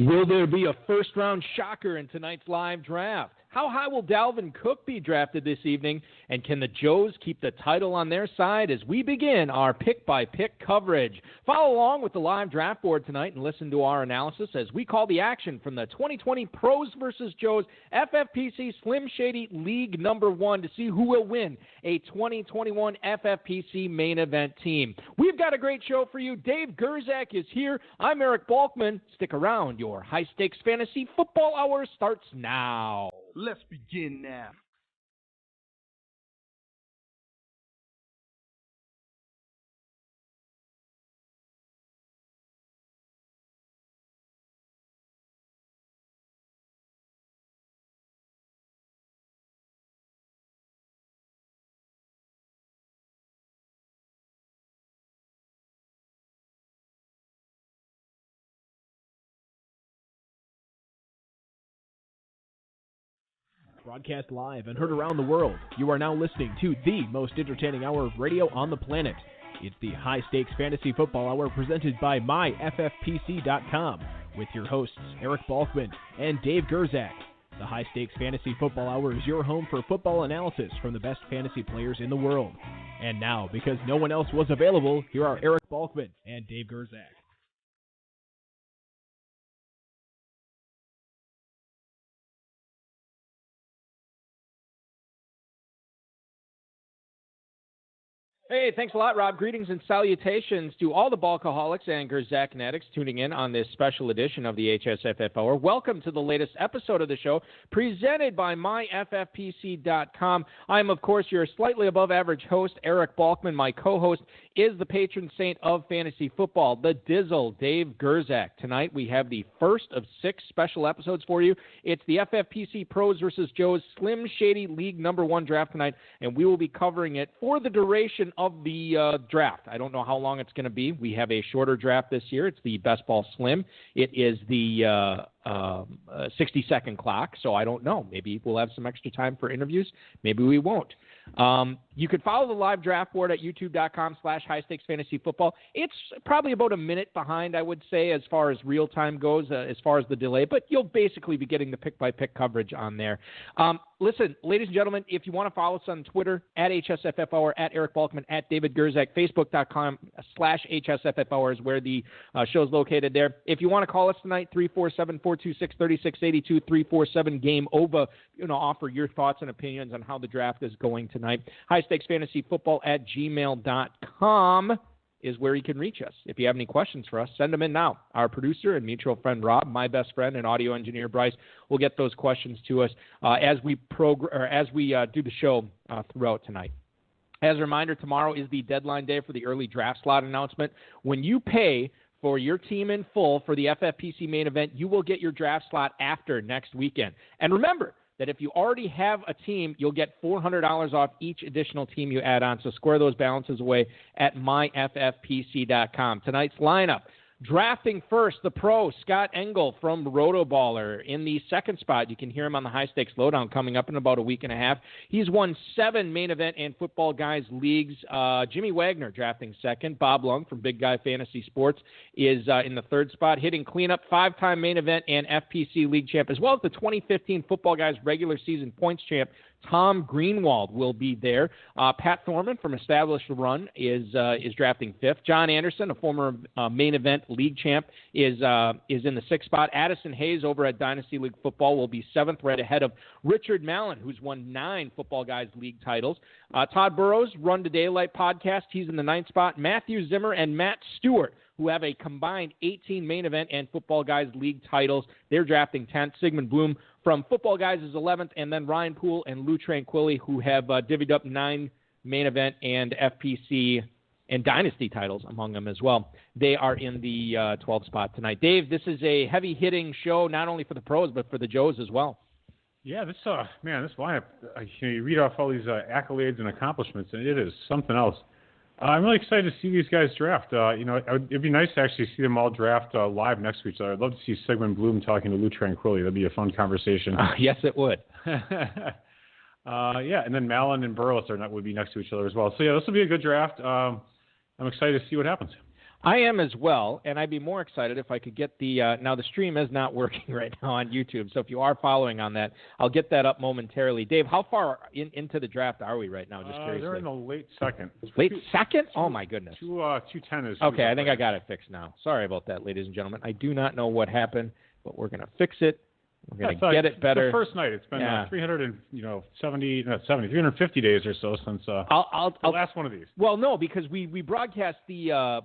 Will there be a first-round shocker in tonight's live draft? How high will Dalvin Cook be drafted this evening? And can the Joes keep the title on their side as we begin our pick-by-pick coverage? Follow along with the live draft board tonight and listen to our analysis as we call the action from the 2020 Pros vs. Joes FFPC Slim Shady League number 1 to see who will win a 2021 FFPC main event team. We've got a great show for you. Dave Gerzak is here. I'm Eric Balkman. Stick around. Your high-stakes fantasy football hour starts now. Let's begin now. Broadcast live and heard around the world, you are now listening to the most entertaining hour of radio on the planet. It's the High Stakes Fantasy Football Hour presented by MyFFPC.com with your hosts Eric Balkman and Dave Gerzak. The High Stakes Fantasy Football Hour is your home for football analysis from the best fantasy players in the world. And now, because no one else was available, here are Eric Balkman and Dave Gerzak. Hey, thanks a lot, Rob. Greetings and salutations to all the Balkaholics and Gerzak fanatics tuning in on this special edition of the HSFF Hour. Welcome to the latest episode of the show, presented by MyFFPC.com. I'm, of course, your slightly above-average host, Eric Balkman. My co-host is the patron saint of fantasy football, the Dizzle, Dave Gerzak. Tonight, we have the first of 6 special episodes for you. It's the FFPC Pros vs. Joes Slim Shady League number 1 draft tonight, and we will be covering it for the duration of the draft. I don't know how long it's going to be. We have a shorter draft this year. It's the Best Ball Slim. It is the 60-second clock, so I don't know. Maybe we'll have some extra time for interviews. Maybe we won't. You could follow the live draft board at youtube.com/highstakesfantasyfootball. It's probably about a minute behind, I would say, as far as real time goes, as far as the delay, but you'll basically be getting the pick-by-pick coverage on there. Listen, ladies and gentlemen, if you want to follow us on Twitter, at HSFF Hour, at Eric Balkman, at David Gerzak, Facebook.com/HSFF Hour is where the show's located there. If you want to call us tonight, 347-426-3682, 347-GAME-OVA, offer your thoughts and opinions on how the draft is going tonight. highstakesfantasyfootball@gmail.com is where you can reach us. If you have any questions for us, send them in now. Our producer and mutual friend Rob, my best friend, and audio engineer Bryce will get those questions to us as we do the show throughout tonight. As a reminder, tomorrow is the deadline day for the early draft slot announcement. When you pay for your team in full for the FFPC main event, you will get your draft slot after next weekend. And remember that if you already have a team, you'll get $400 off each additional team you add on. So square those balances away at myffpc.com. Tonight's lineup. Drafting first, the pro, Scott Engel from Rotoballer. In the second spot, you can hear him on the High Stakes Lowdown coming up in about a week and a half. He's won 7 main event and football guys leagues. Jimmy Wagner drafting second. Bob Lung from Big Guy Fantasy Sports is in the third spot. Hitting cleanup, 5-time main event and FPC league champ, as well as the 2015 football guys regular season points champ, Tom Greenwald will be there. Pat Thorman from Established Run is drafting 5th. John Anderson, a former main event league champ, is in the 6th spot. Addison Hayes over at Dynasty League Football will be 7th, right ahead of Richard Mallon, who's won 9 Football Guys League titles. Todd Burrows, Run to Daylight podcast, he's in the 9th spot. Matthew Zimmer and Matt Stewart, who have a combined 18 main event and Football Guys League titles, they're drafting 10th. Sigmund Bloom from Football Guys is 11th, and then Ryan Poole and Lou Tranquilli, who have divvied up 9 main event and FPC and Dynasty titles among them as well. They are in the 12th spot tonight. Dave, this is a heavy-hitting show, not only for the pros, but for the Joes as well. Yeah, this lineup, you read off all these accolades and accomplishments, and it is something else. I'm really excited to see these guys draft. It'd be nice to actually see them all draft live next to each other. I'd love to see Sigmund Bloom talking to Lou Tranquilli. That'd be a fun conversation. Yes, it would. And then Mallon and Burles would be next to each other as well. So, yeah, this will be a good draft. I'm excited to see what happens. I am as well, and I'd be more excited if I could get the now the stream is not working right now on YouTube, so if you are following on that, I'll get that up momentarily. Dave, how far into the draft are we right now, just curiously? They're in the late second. Late second? Oh, my goodness. 210 is... Okay, I think I got it fixed now. Sorry about that, ladies and gentlemen. I do not know what happened, but we're going to fix it. We're going to get it better. The first night. It's been 350 days or so since the last one of these. Well, no, because we broadcast the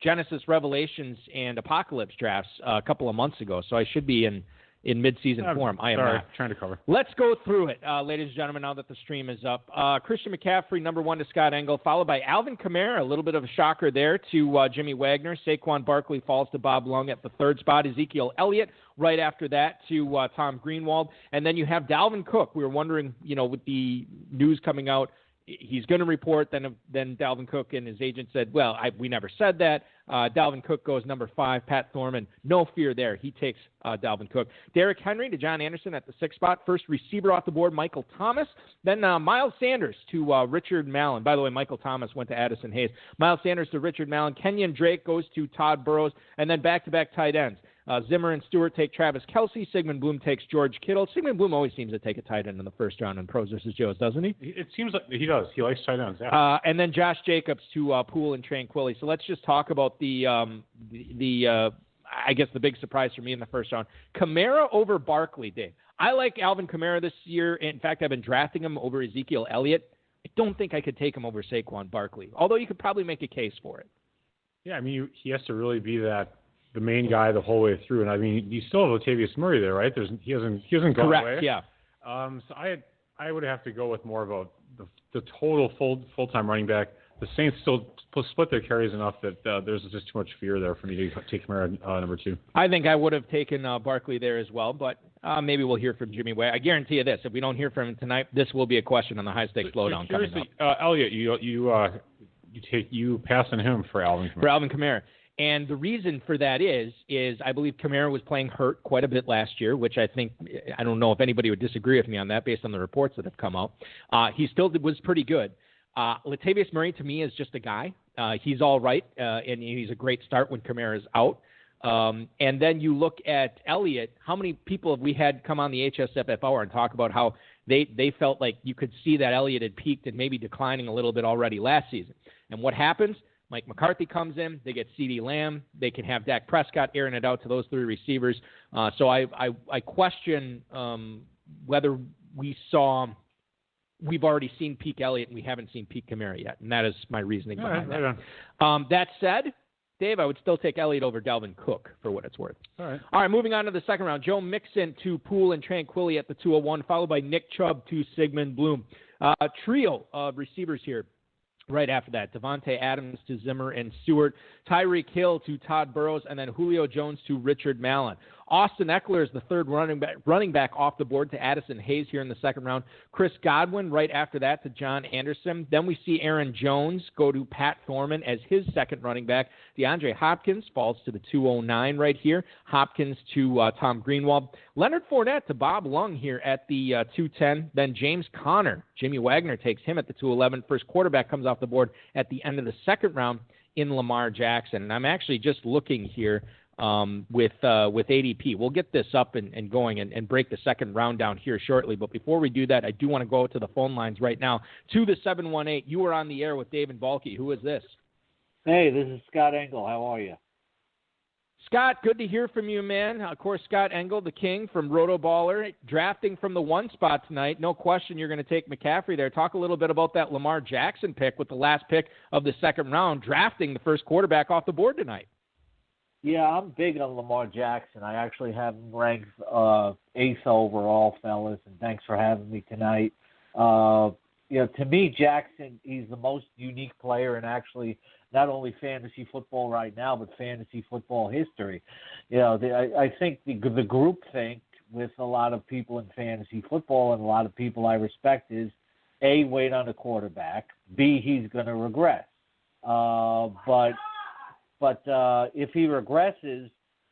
Genesis Revelations and Apocalypse drafts a couple of months ago, so I should be in mid-season form. I am not. Trying to cover. Let's go through it, ladies and gentlemen, now that the stream is up. Christian McCaffrey, number 1 to Scott Engel, followed by Alvin Kamara, a little bit of a shocker there to Jimmy Wagner. Saquon Barkley falls to Bob Lung at the 3rd spot. Ezekiel Elliott right after that to Tom Greenwald. And then you have Dalvin Cook. We were wondering, with the news coming out, he's going to report. Then Dalvin Cook and his agent said, well, we never said that. Dalvin Cook goes number 5. Pat Thorman, no fear there. He takes Dalvin Cook. Derrick Henry to John Anderson at the 6th spot. First receiver off the board, Michael Thomas. Then Miles Sanders to Richard Mallon. By the way, Michael Thomas went to Addison Hayes. Miles Sanders to Richard Mallon. Kenyon Drake goes to Todd Burrows. And then back-to-back tight ends. Zimmer and Stewart take Travis Kelce. Sigmund Bloom takes George Kittle. Sigmund Bloom always seems to take a tight end in the first round in Pros vs. Joes, doesn't he? It seems like he does. He likes tight ends. Yeah. And then Josh Jacobs to Poole and Tranquilli. So let's just talk about the I guess the big surprise for me in the first round. Kamara over Barkley, Dave. I like Alvin Kamara this year. In fact, I've been drafting him over Ezekiel Elliott. I don't think I could take him over Saquon Barkley, although you could probably make a case for it. Yeah, I mean, he has to really be the main guy the whole way through. And I mean, you still have Latavius Murray there, right? He hasn't gone Correct, away. Yeah. So I would have to go with more of the total full-time running back. The Saints still split their carries enough that there's just too much fear there for me to take Kamara number 2. I think I would have taken Barkley there as well, but maybe we'll hear from Jimmy Way. I guarantee you this: if we don't hear from him tonight, this will be a question on the high stakes lowdown coming up. Elliott, you pass on him for Alvin Kamara. For Alvin Kamara. And the reason for that is I believe Kamara was playing hurt quite a bit last year, which I don't know if anybody would disagree with me on that based on the reports that have come out. He still was pretty good. Latavius Murray, to me, is just a guy. He's all right, and he's a great start when Kamara is out. And then you look at Elliott. How many people have we had come on the HSFF Hour and talk about how they felt like you could see that Elliott had peaked and maybe declining a little bit already last season? And what happens? Mike McCarthy comes in. They get CeeDee Lamb. They can have Dak Prescott airing it out to those 3 receivers. So I question whether we've already seen peak Elliott and we haven't seen peak Kamara yet, and that is my reasoning behind that. That said, Dave, I would still take Elliott over Dalvin Cook for what it's worth. All right, moving on to the second round. Joe Mixon to Poole and Tranquilli at the 201, followed by Nick Chubb to Sigmund Bloom. Trio of receivers here. Right after that, Devontae Adams to Zimmer and Stewart, Tyreek Hill to Todd Burrows, and then Julio Jones to Richard Mallon. Austin Eckler is the 3rd running back off the board to Addison Hayes here in the second round. Chris Godwin right after that to John Anderson. Then we see Aaron Jones go to Pat Thorman as his 2nd running back. DeAndre Hopkins falls to the 209 right here. Hopkins to Tom Greenwald. Leonard Fournette to Bob Lung here at the 210. Then James Conner. Jimmy Wagner takes him at the 211. First quarterback comes off the board at the end of the second round in Lamar Jackson. And I'm actually just looking here with ADP. We'll get this up and going and break the second round down here shortly. But before we do that, I do want to go to the phone lines right now to the 718. You are on the air with Dave and Balky. Who is this? Hey, this is Scott Engel. How are you? Scott, good to hear from you, man. Of course, Scott Engel, the king from Roto Baller, drafting from the 1 spot tonight. No question you're going to take McCaffrey there. Talk a little bit about that Lamar Jackson pick with the last pick of the second round, drafting the first quarterback off the board tonight. Yeah, I'm big on Lamar Jackson. I actually have him ranked 8th overall, fellas, and thanks for having me tonight. To me, Jackson, he's the most unique player in actually not only fantasy football right now, but fantasy football history. I think the group think with a lot of people in fantasy football and a lot of people I respect is, A, wait on the quarterback, B, he's going to regress. But if he regresses,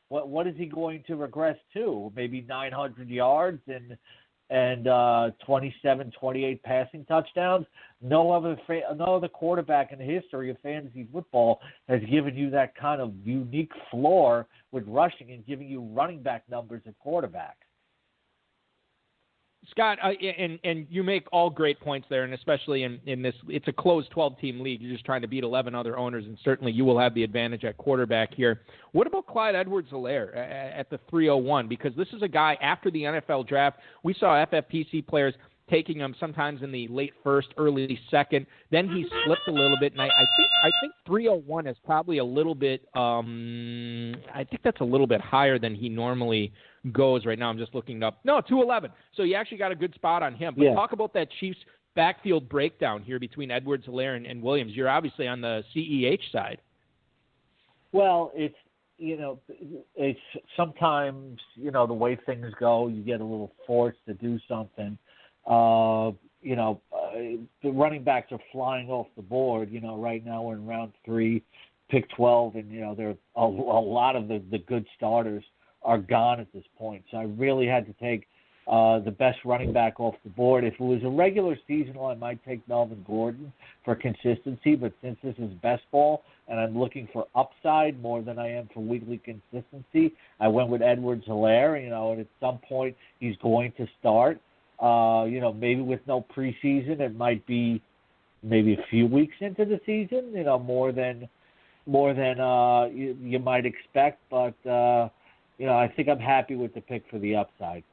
what is he going to regress to? Maybe 900 yards and and 27, 28 passing touchdowns. No other quarterback in the history of fantasy football has given you that kind of unique floor with rushing and giving you running back numbers at quarterback. Scott, and you make all great points there, and especially in this, it's a closed 12-team league. You're just trying to beat 11 other owners, and certainly you will have the advantage at quarterback here. What about Clyde Edwards-Helaire at the 301? Because this is a guy, after the NFL draft, we saw FFPC players taking him sometimes in the late first, early second. Then he slipped a little bit, and I think 301 is probably a little bit. I think that's a little bit higher than he normally goes right now. I'm just looking up. No, 211. So you actually got a good spot on him. But talk about that Chiefs backfield breakdown here between Edwards-Helaire and Williams. You're obviously on the CEH side. Well, it's sometimes, the way things go, you get a little forced to do something. The running backs are flying off the board. Right now we're in round 3, pick 12, and, there are a lot of the good starters are gone at this point. So I really had to take the best running back off the board. If it was a regular seasonal, I might take Melvin Gordon for consistency, but since this is best ball and I'm looking for upside more than I am for weekly consistency, I went with Edwards-Helaire, and at some point he's going to start. Maybe with no preseason, it might be maybe a few weeks into the season, more than you might expect, but I think I'm happy with the pick for the upside.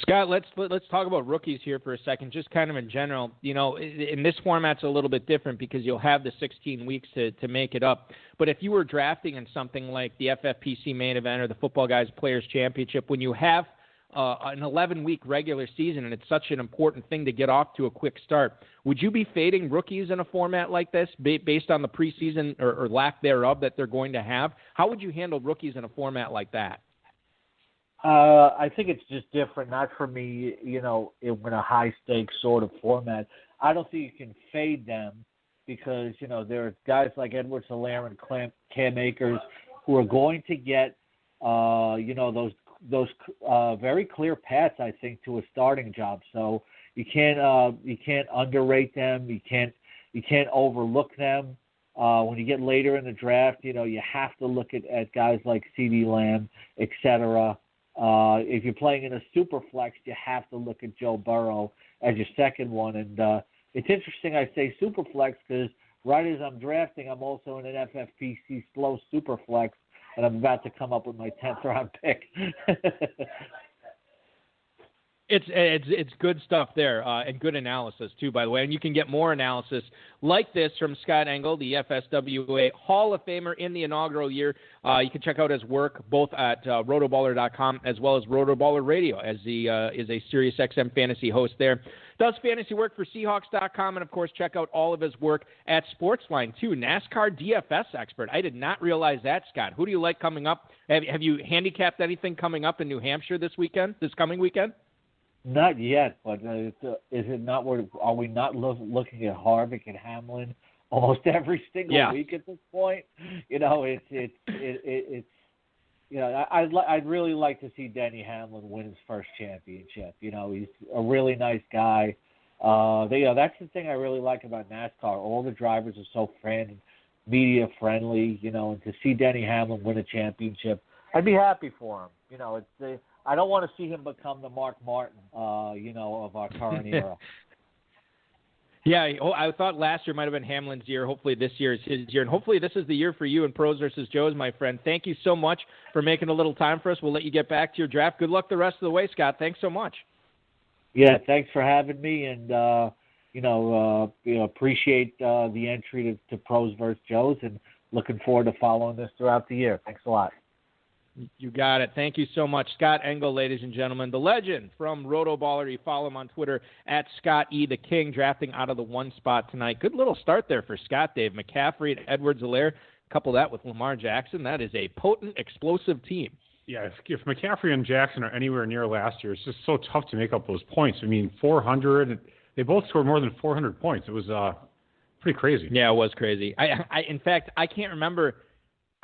Scott, let's talk about rookies here for a second, just kind of in general. In this format's a little bit different because you'll have the 16 weeks to make it up. But if you were drafting in something like the FFPC main event or the Football Guys Players Championship, when you have an 11-week regular season and it's such an important thing to get off to a quick start, would you be fading rookies in a format like this based on the preseason or lack thereof that they're going to have? How would you handle rookies in a format like that? I think it's just different, not for me, in a high-stakes sort of format. I don't think you can fade them because, there are guys like Edwards-Helaire and Cam Akers who are going to get, those very clear paths, I think, to a starting job. So you can't underrate them. You can't overlook them. When you get later in the draft, you have to look at guys like CeeDee Lamb, etc. If you're playing in a super flex, you have to look at Joe Burrow as your second one. And it's interesting I say super flex because right as I'm drafting, I'm also in an FFPC slow super flex, and I'm about to come up with my 10th round pick. It's good stuff there, and good analysis too, by the way. And you can get more analysis like this from Scott Engel, the FSWA Hall of Famer in the inaugural year. You can check out his work both at rotoballer.com as well as Rotoballer Radio, as he is a Sirius XM fantasy host there. Does fantasy work for Seahawks.com, and of course check out all of his work at Sportsline too. NASCAR DFS expert. I did not realize that, Scott. Who do you like coming up? Have you handicapped anything coming up in New Hampshire this coming weekend? Not yet, but is it not? Are we not looking at Harvick and Hamlin almost every single week at this point? I'd really like to see Denny Hamlin win his first championship. He's a really nice guy. That's the thing I really like about NASCAR. All the drivers are so media friendly. And to see Denny Hamlin win a championship, I'd be happy for him. I don't want to see him become the Mark Martin, of our current era. Yeah, I thought last year might have been Hamlin's year. Hopefully this year is his year. And hopefully this is the year for you in Pros versus Joes, my friend. Thank you so much for making a little time for us. We'll let you get back to your draft. Good luck the rest of the way, Scott. Thanks so much. Yeah, thanks for having me. And, appreciate the entry to Pros versus Joes and looking forward to following this throughout the year. Thanks a lot. You got it. Thank you so much. Scott Engel, ladies and gentlemen, the legend from Rotoballer. You follow him on Twitter at Scott E. the King, drafting out of the one spot tonight. Good little start there for Scott, Dave. McCaffrey and Edwards-Helaire. Couple that with Lamar Jackson. That is a potent, explosive team. Yeah, if McCaffrey and Jackson are anywhere near last year, it's just so tough to make up those points. I mean, 400. They both scored more than 400 points. It was pretty crazy. Yeah, it was crazy. In fact, I can't remember.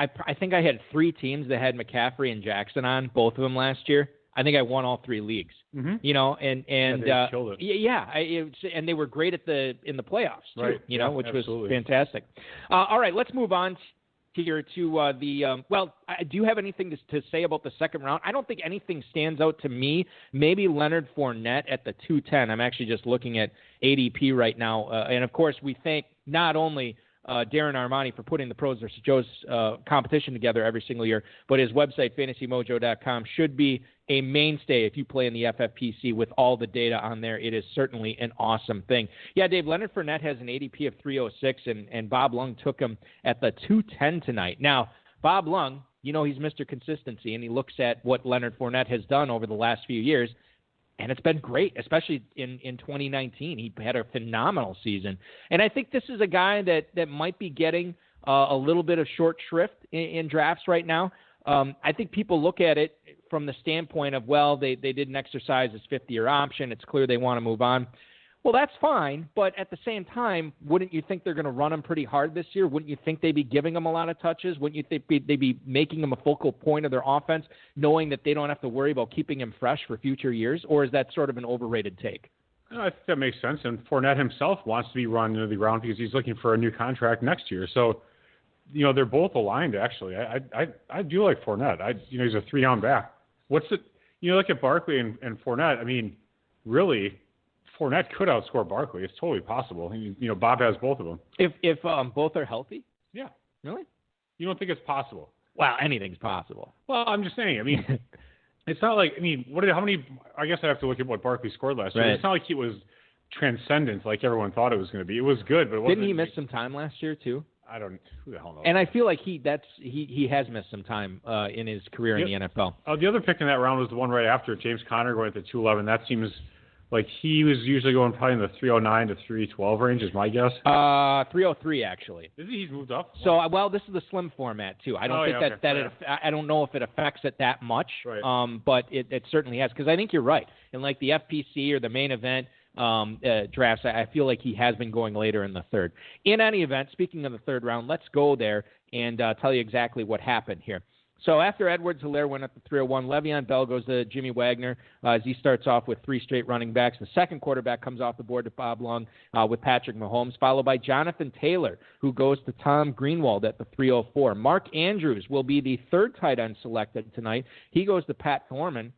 I think I had 3 teams that had McCaffrey and Jackson on, both of them last year. I think I won all 3 leagues. Mm-hmm. You know, and they killed it. Yeah, and they were great in the playoffs too. Right. You know, which absolutely. was fantastic. All right, let's move on here to do you have anything to say about the second round? I don't think anything stands out to me. Maybe Leonard Fournette at the 210. I'm actually just looking at ADP right now. And, of course, we thank not only Darren Armani for putting the Pros vs. Joes competition together every single year, but his website, fantasymojo.com, should be a mainstay if you play in the FFPC with all the data on there. It is certainly an awesome thing. Yeah, Dave, Leonard Fournette has an ADP of 306, and Bob Lung took him at the 210 tonight. Now, Bob Lung, you know he's Mr. Consistency, and he looks at what Leonard Fournette has done over the last few years, and it's been great, especially in 2019. He had a phenomenal season. And I think this is a guy that might be getting a little bit of short shrift in drafts right now. I think people look at it from the standpoint of, well, they didn't exercise his 5th-year option. It's clear they want to move on. Well, that's fine, but at the same time, wouldn't you think they're going to run him pretty hard this year? Wouldn't you think they'd be giving him a lot of touches? Wouldn't you think they'd be making him a focal point of their offense, knowing that they don't have to worry about keeping him fresh for future years? Or is that sort of an overrated take? I think that makes sense. And Fournette himself wants to be run into the ground because he's looking for a new contract next year. So, you know, they're both aligned, actually. I do like Fournette. He's a 3-down back. Look at Barkley and Fournette. I mean, really, Fournette could outscore Barkley. It's totally possible. Bob has both of them. If both are healthy? Yeah. Really? You don't think it's possible? Well, anything's possible. Well, I'm just saying. I mean, it's not like, how many, I guess I have to look at what Barkley scored last year. Right. It's not like he was transcendent like everyone thought it was going to be. It was good, but it wasn't. Didn't he miss some time last year, too? Who the hell knows? And I feel like he has missed some time in his career in the NFL. The other pick in that round was the one right after, James Conner going at the 211. That seems like he was usually going probably in the 309 to 312 range, is my guess. 303 actually. Is he? He's moved up. So this is the slim format too. I don't I don't know if it affects it that much. Right. But it certainly has, because I think you're right. And like the FPC or the main event drafts, I feel like he has been going later in the third. In any event, speaking of the third round, let's go there and tell you exactly what happened here. So after Edwards-Helaire went up to 301, Le'Veon Bell goes to Jimmy Wagner as he starts off with 3 straight running backs. The second quarterback comes off the board to Bob Lung with Patrick Mahomes, followed by Jonathan Taylor, who goes to Tom Greenwald at the 304. Mark Andrews will be the third tight end selected tonight. He goes to Pat Thorman,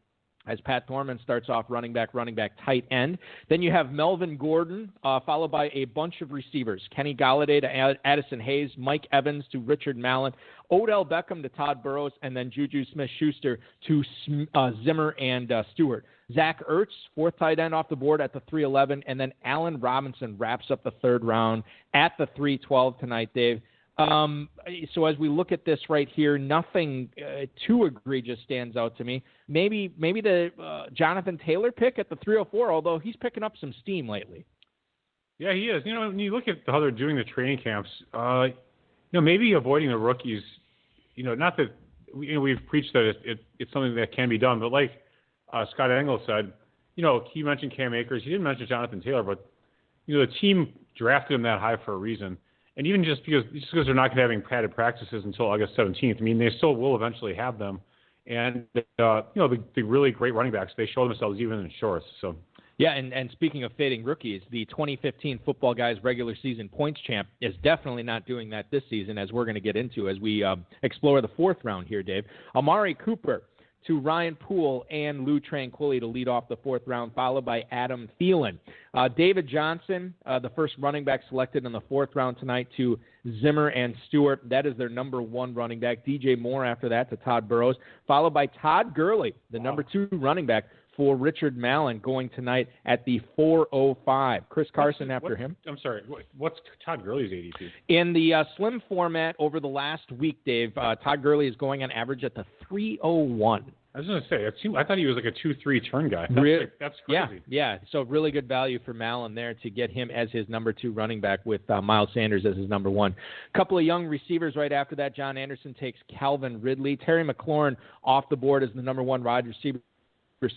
as Pat Thorman starts off running back, tight end. Then you have Melvin Gordon, followed by a bunch of receivers. Kenny Golladay to Addison Hayes, Mike Evans to Richard Mallon, Odell Beckham to Todd Burrows, and then Juju Smith-Schuster to Zimmer and Stewart. Zach Ertz, fourth tight end off the board at the 311, and then Allen Robinson wraps up the third round at the 312 tonight, Dave. So as we look at this right here, nothing too egregious stands out to me. Maybe the Jonathan Taylor pick at the 304, although he's picking up some steam lately. Yeah, he is. When you look at how they're doing the training camps, maybe avoiding the rookies. Not that we've preached that it's something that can be done, but like Scott Engel said, he mentioned Cam Akers. He didn't mention Jonathan Taylor, but the team drafted him that high for a reason. And even just because they're not going to be having padded practices until August 17th, they still will eventually have them. And, the really great running backs, they show themselves even in shorts. So. Yeah, and speaking of fading rookies, the 2015 Football Guys regular season points champ is definitely not doing that this season, as we're going to get into as we explore the fourth round here, Dave. Amari Cooper to Ryan Poole and Lou Tranquilli to lead off the fourth round, followed by Adam Thielen. David Johnson, the first running back selected in the fourth round tonight, to Zimmer and Stewart. That is their number 1 running back. DJ Moore after that to Todd Burrows, followed by Todd Gurley, the number 2 running back for Richard Mallon, going tonight at the 405. Chris Carson after him. I'm sorry, what's Todd Gurley's ADP? In the slim format over the last week, Dave, Todd Gurley is going on average at the 301. I was going to say, I thought he was like a 2-3 turn guy. That's crazy. Yeah. So really good value for Mallon there to get him as his number 2 running back with Miles Sanders as his number 1. Couple of young receivers right after that. John Anderson takes Calvin Ridley. Terry McLaurin off the board as the number 1 wide receiver,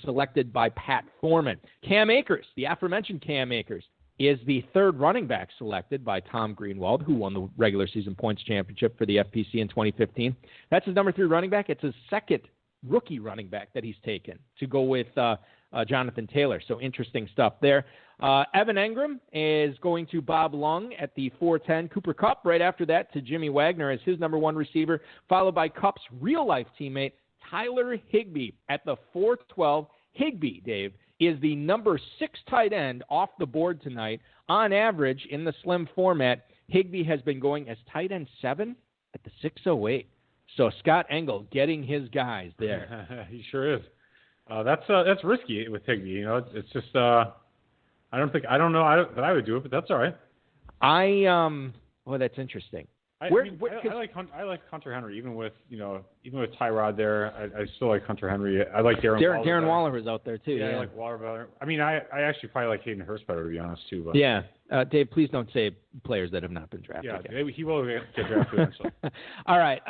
selected by Pat Thorman. Cam Akers, the aforementioned Cam Akers, is the third running back selected by Tom Greenwald, who won the regular season points championship for the FPC in 2015. That's his number 3 running back. It's his second rookie running back that he's taken to go with Jonathan Taylor. So interesting stuff there. Evan Engram is going to Bob Lung at the 4:10. Cooper Kupp right after that to Jimmy Wagner as his number 1 receiver, followed by Kupp's real-life teammate Tyler Higbee at the 4:12. Higbee, Dave, is the number 6 tight end off the board tonight. On average, in the slim format, Higbee has been going as tight end 7 at the 6:08. So Scott Engel getting his guys there. He sure is. That's risky with Higbee. You know, it's just I don't know that I would do it, but that's all right. Well, that's interesting. I like Hunter Henry, even with Tyrod there. I still like Hunter Henry. I like Darren Waller was out there too. Yeah, I like Waller better. I mean, I actually probably like Hayden Hurst better, to be honest too. But. Yeah, Dave, please don't say players that have not been drafted. Yeah, yet. He will get drafted eventually. All right.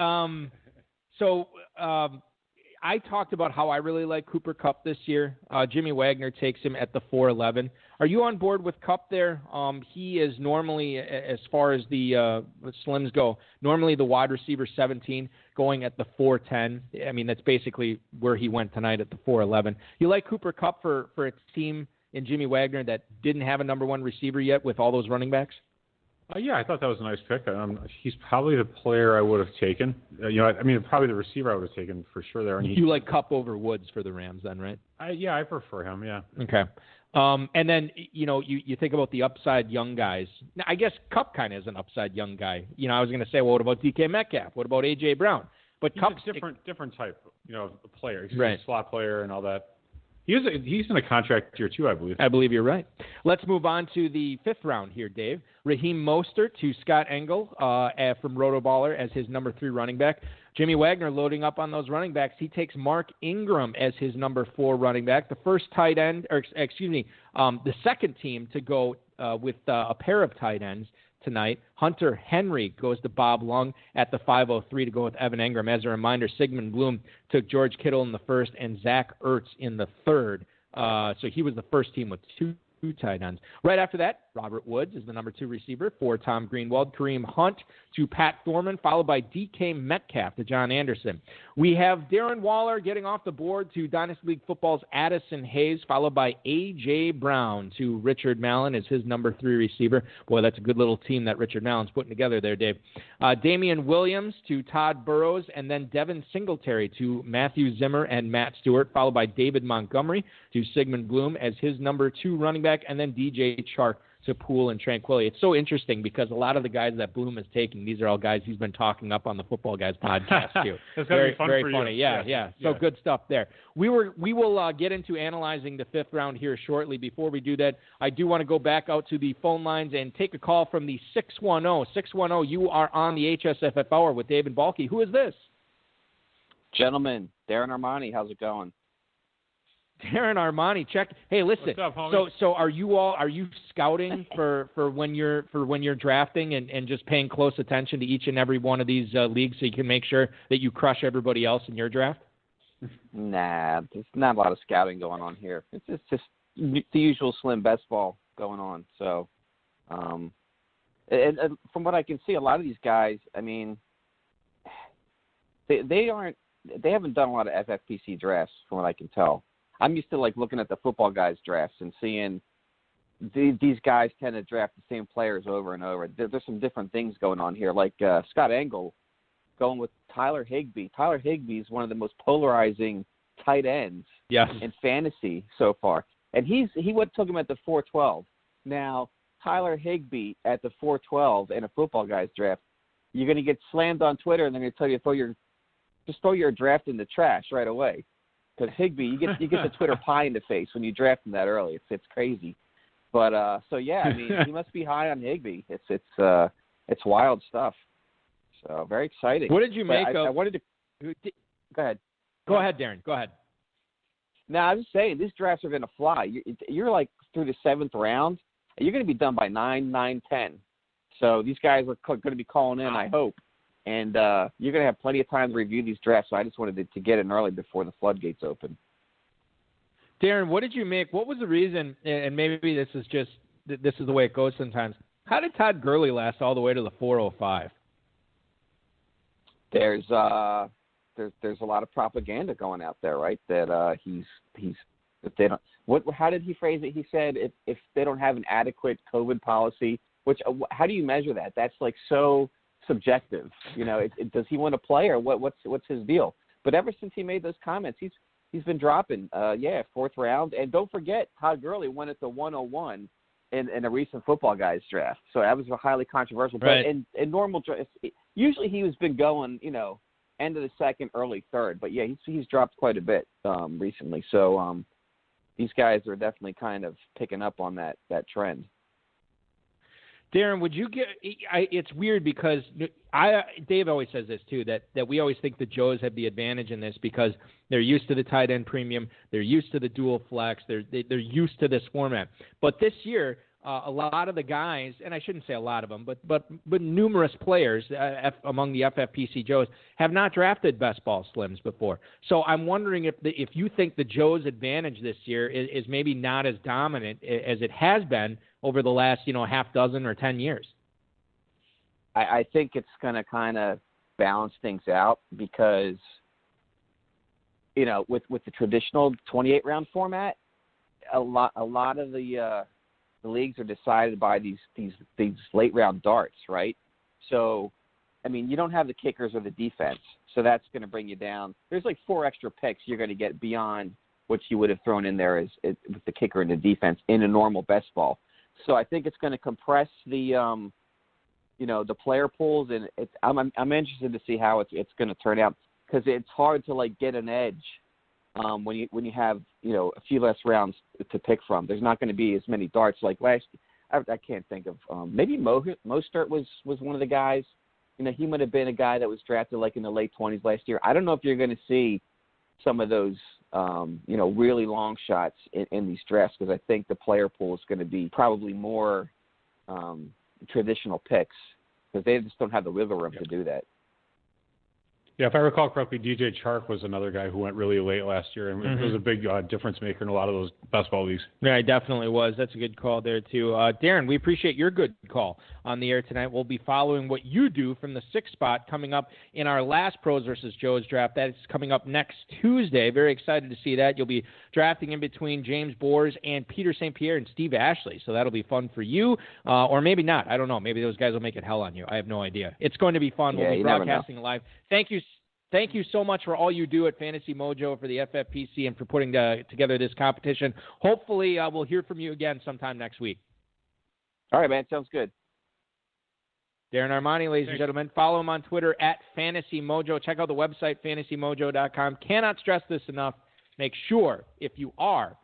I talked about how I really like Cooper Kupp this year. Jimmy Wagner takes him at the 4:11. Are you on board with Kupp there? He is normally, as far as the slims go, normally the wide receiver 17 going at the 4:10. I mean, that's basically where he went tonight at the 4:11. You like Cooper Kupp for a team in Jimmy Wagner that didn't have a number 1 receiver yet with all those running backs? Yeah, I thought that was a nice pick. He's probably the player I would have taken. Probably the receiver I would have taken for sure there. And you like Kupp over Woods for the Rams then, right? I prefer him, yeah. Okay. And then, you think about the upside young guys. Now, I guess Kupp kind of is an upside young guy. I was going to say, well, what about DK Metcalf? What about A.J. Brown? But Kupp's a different type, player. He's right. A slot player and all that. He's in a contract year too, I believe. I believe you're right. Let's move on to the 5th round here, Dave. Raheem Mostert to Scott Engel from Rotoballer as his number 3 running back. Jimmy Wagner loading up on those running backs. He takes Mark Ingram as his number 4 running back. The first tight end, the second team to go with a pair of tight ends tonight. Hunter Henry goes to Bob Lung at the 5:03 to go with Evan Engram. As a reminder, Sigmund Bloom took George Kittle in the 1st and Zach Ertz in the 3rd. So he was the first team with 2 tight ends. Right after that, Robert Woods is the number 2 receiver for Tom Greenwald. Kareem Hunt to Pat Thorman, followed by DK Metcalf to John Anderson. We have Darren Waller getting off the board to Dynasty League Football's Addison Hayes, followed by A.J. Brown to Richard Mallon as his number 3 receiver. Boy, that's a good little team that Richard Mallon's putting together there, Dave. Damian Williams to Todd Burrows, and then Devin Singletary to Matthew Zimmer and Matt Stewart, followed by David Montgomery to Sigmund Bloom as his number 2 running back, and then DJ Chark to Poole and Tranquility. It's so interesting because a lot of the guys that Bloom is taking, these are all guys he's been talking up on the Football Guys podcast too. That's going to be fun very for funny. you. Yeah. So good stuff there. We will get into analyzing the 5th round here shortly. Before we do that, I do want to go back out to the phone lines and take a call from the 610. 610, you are on the HSFF Hour with David Balke. Who is this? Gentlemen, Darren Armani, how's it going? Darren Armani, check. Hey, listen. What's up, homie? So are you scouting for when you're drafting and just paying close attention to each and every one of these leagues so you can make sure that you crush everybody else in your draft? Nah, there's not a lot of scouting going on here. It's just the usual slim best ball going on. So, and from what I can see, a lot of these guys, I mean, they haven't done a lot of FFPC drafts from what I can tell. I'm used to looking at the Football Guys drafts and seeing these guys tend to draft the same players over and over. There's some different things going on here, like Scott Engel going with Tyler Higbee. Tyler Higbee is one of the most polarizing tight ends in fantasy so far, and he took him at the 4:12. Now Tyler Higbee at the 4:12 in a Football Guys draft, you're going to get slammed on Twitter, and they're going to tell you throw your draft in the trash right away. Because Higbee, you get the Twitter pie in the face when you draft him that early. It's crazy, but I mean, he must be high on Higbee. It's wild stuff. So very exciting. What did you make of? I wanted to go ahead. Go ahead, Darren. Go ahead. Now I was saying these drafts are going to fly. You're through the 7th round. You're going to be done by 9, 10. So these guys are going to be calling in, I hope. And you're going to have plenty of time to review these drafts, so I just wanted to get in early before the floodgates open. Darren, what did you make? What was the reason, and maybe this is the way it goes sometimes, how did Todd Gurley last all the way to the 405? There's there's a lot of propaganda going out there, right? That he's if they don't. How did he phrase it? He said if they don't have an adequate COVID policy, which how do you measure that? That's like so subjective. Does he want to play or what's his deal? But ever since he made those comments, he's been dropping. Fourth round, and don't forget Todd Gurley went at the 101 in a recent Football Guys draft. So that was a highly controversial. Right. But in normal drafts, usually he has been going, end of the second, early third. But yeah, he's dropped quite a bit recently. So these guys are definitely kind of picking up on that trend. Darren, would you get? It's weird because Dave always says this too, that we always think the Joes have the advantage in this because they're used to the tight end premium, they're used to the dual flex, they're used to this format. But this year, a lot of the guys, and I shouldn't say a lot of them, but numerous players among the FFPC Joes have not drafted best ball slims before. So I'm wondering if you think the Joes' advantage this year is maybe not as dominant as it has been over the last, half dozen or 10 years. I think it's going to kind of balance things out because, with the traditional 28-round format, a lot of the leagues are decided by these late round darts, right? So, you don't have the kickers or the defense, so that's going to bring you down. There's like 4 extra picks you're going to get beyond what you would have thrown in there with the kicker and the defense in a normal best ball. So I think it's going to compress the the player pools, and I'm interested to see how it's going to turn out because it's hard to get an edge when you have a few less rounds to pick from. There's not going to be as many darts like last. I can't think of maybe Mostert was one of the guys. He might have been a guy that was drafted in the late 20s last year. I don't know if you're going to see some of those really long shots in these drafts because I think the player pool is going to be probably more traditional picks because they just don't have the wiggle room to do that. Yeah, if I recall correctly, DJ Chark was another guy who went really late last year, and it was a big difference maker in a lot of those best ball leagues. Yeah, it definitely was. That's a good call there, too. Darren, we appreciate your good call on the air tonight. We'll be following what you do from the 6th spot coming up in our last Pros versus Joes draft. That is coming up next Tuesday. Very excited to see that. You'll be drafting in between James Boers and Peter St. Pierre and Steve Ashley, so that'll be fun for you, or maybe not. I don't know. Maybe those guys will make it hell on you. I have no idea. It's going to be fun. Yeah, we'll be broadcasting live. Thank you so much for all you do at Fantasy Mojo, for the FFPC, and for putting together this competition. Hopefully, we'll hear from you again sometime next week. All right, man. Sounds good. Darren Armani, ladies and gentlemen. Follow him on Twitter at Fantasy Mojo. Check out the website, fantasymojo.com. Cannot stress this enough. Make sure, if you are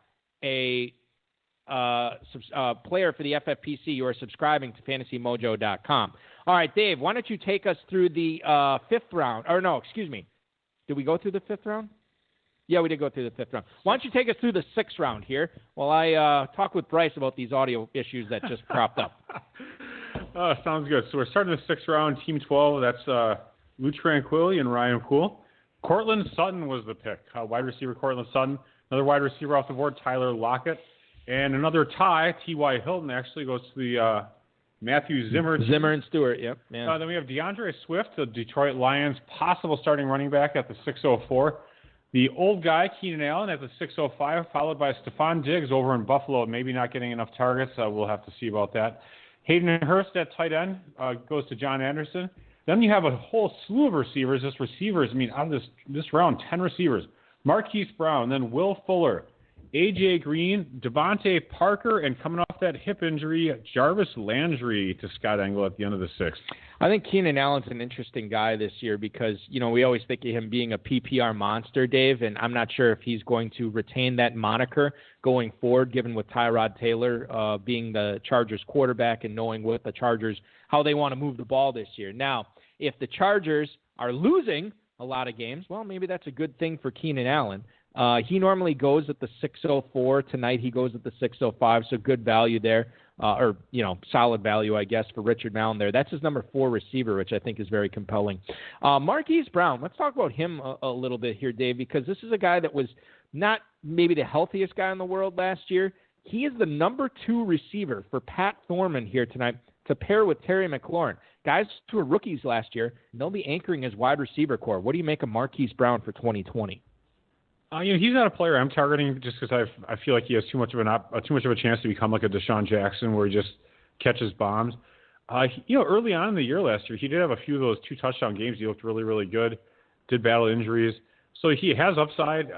a player for the FFPC, you are subscribing to fantasymojo.com. All right, Dave, why don't you take us through the 5th round? Or no, excuse me. Did we go through the 5th round? Yeah, we did go through the 5th round. Why don't you take us through the 6th round here while I talk with Bryce about these audio issues that just cropped up. Sounds good. So we're starting the 6th round, Team 12. That's Lou Tranquilli and Ryan Poole. Cortland Sutton was the pick. Wide receiver Cortland Sutton. Another wide receiver off the board, Tyler Lockett. And another tie, T.Y. Hilton, actually goes to the Matthew Zimmer. Zimmer and Stewart, yep. Yeah. Then we have DeAndre Swift, the Detroit Lions, possible starting running back at the 604. The old guy, Keenan Allen, at the 605, followed by Stephon Diggs over in Buffalo, maybe not getting enough targets. We'll have to see about that. Hayden Hurst at tight end goes to John Anderson. Then you have a whole slew of receivers. Out of this round, 10 receivers. Marquise Brown, then Will Fuller, A.J. Green, Devontae Parker, and coming off that hip injury, Jarvis Landry to Scott Engel at the end of the 6th. I think Keenan Allen's an interesting guy this year because, we always think of him being a PPR monster, Dave, and I'm not sure if he's going to retain that moniker going forward, given with Tyrod Taylor being the Chargers quarterback and knowing what the Chargers, how they want to move the ball this year. Now, if the Chargers are losing a lot of games, well, maybe that's a good thing for Keenan Allen. He normally goes at the 604. Tonight he goes at the 605, so good value there, solid value, I guess, for Richard Mound there. That's his number 4 receiver, which I think is very compelling. Marquise Brown, let's talk about him a little bit here, Dave, because this is a guy that was not maybe the healthiest guy in the world last year. He is the number 2 receiver for Pat Thorman here tonight to pair with Terry McLaurin. guys who were rookies last year, they'll be anchoring his wide receiver core. What do you make of Marquise Brown for 2020? He's not a player I'm targeting just because I feel like he has too much of a chance to become like a Deshaun Jackson where he just catches bombs. Early on in the year last year, he did have a few of those 2-touchdown games. He looked really, really good, did battle injuries. So he has upside.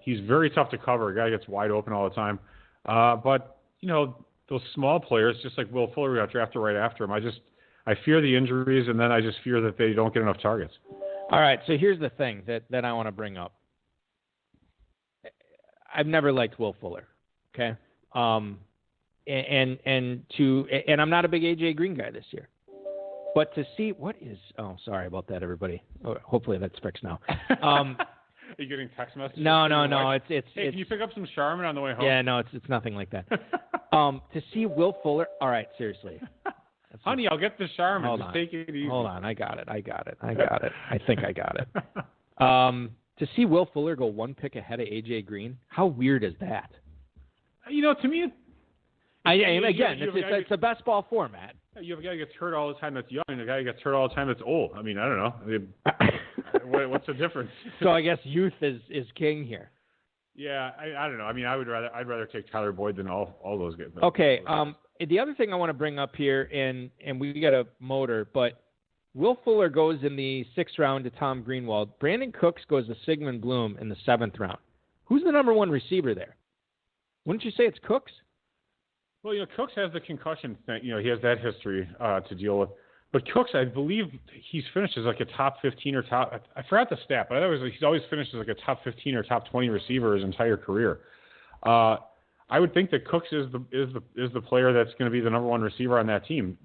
He's very tough to cover. A guy gets wide open all the time. But those small players, just like Will Fuller, who got drafted right after him, I fear the injuries, and then I just fear that they don't get enough targets. All right, so here's the thing that I want to bring up. I've never liked Will Fuller, okay? And I'm not a big A.J. Green guy this year. But to see sorry about that, everybody. Hopefully that's fixed now. Are you getting text messages? No. Hey, can you pick up some Charmin on the way home? Yeah, no, it's nothing like that. To see Will Fuller. All right, seriously. Honey, I'll get the Charmin. Just take it easy. Hold on, I got it. I think I got it. To see Will Fuller go one pick ahead of A.J. Green, how weird is that? To me, it's a best ball format. You have a guy who gets hurt all the time that's young, and a guy who gets hurt all the time that's old. I mean, I don't know. What's the difference? So I guess youth is king here. Yeah, I don't know. I mean, I'd rather take Tyler Boyd than all those guys. Okay. The other thing I want to bring up here, and we got a motor, but Will Fuller goes in the 6th round to Tom Greenwald. Brandon Cooks goes to Sigmund Bloom in the 7th round. Who's the number one receiver there? Wouldn't you say it's Cooks? Well, Cooks has the concussion thing. He has that history to deal with. But Cooks, I believe he's finished as like a top 15 or top. I forgot the stat, but he's always finished as like a top 15 or top 20 receiver his entire career. I would think that Cooks is the player that's going to be the number one receiver on that team.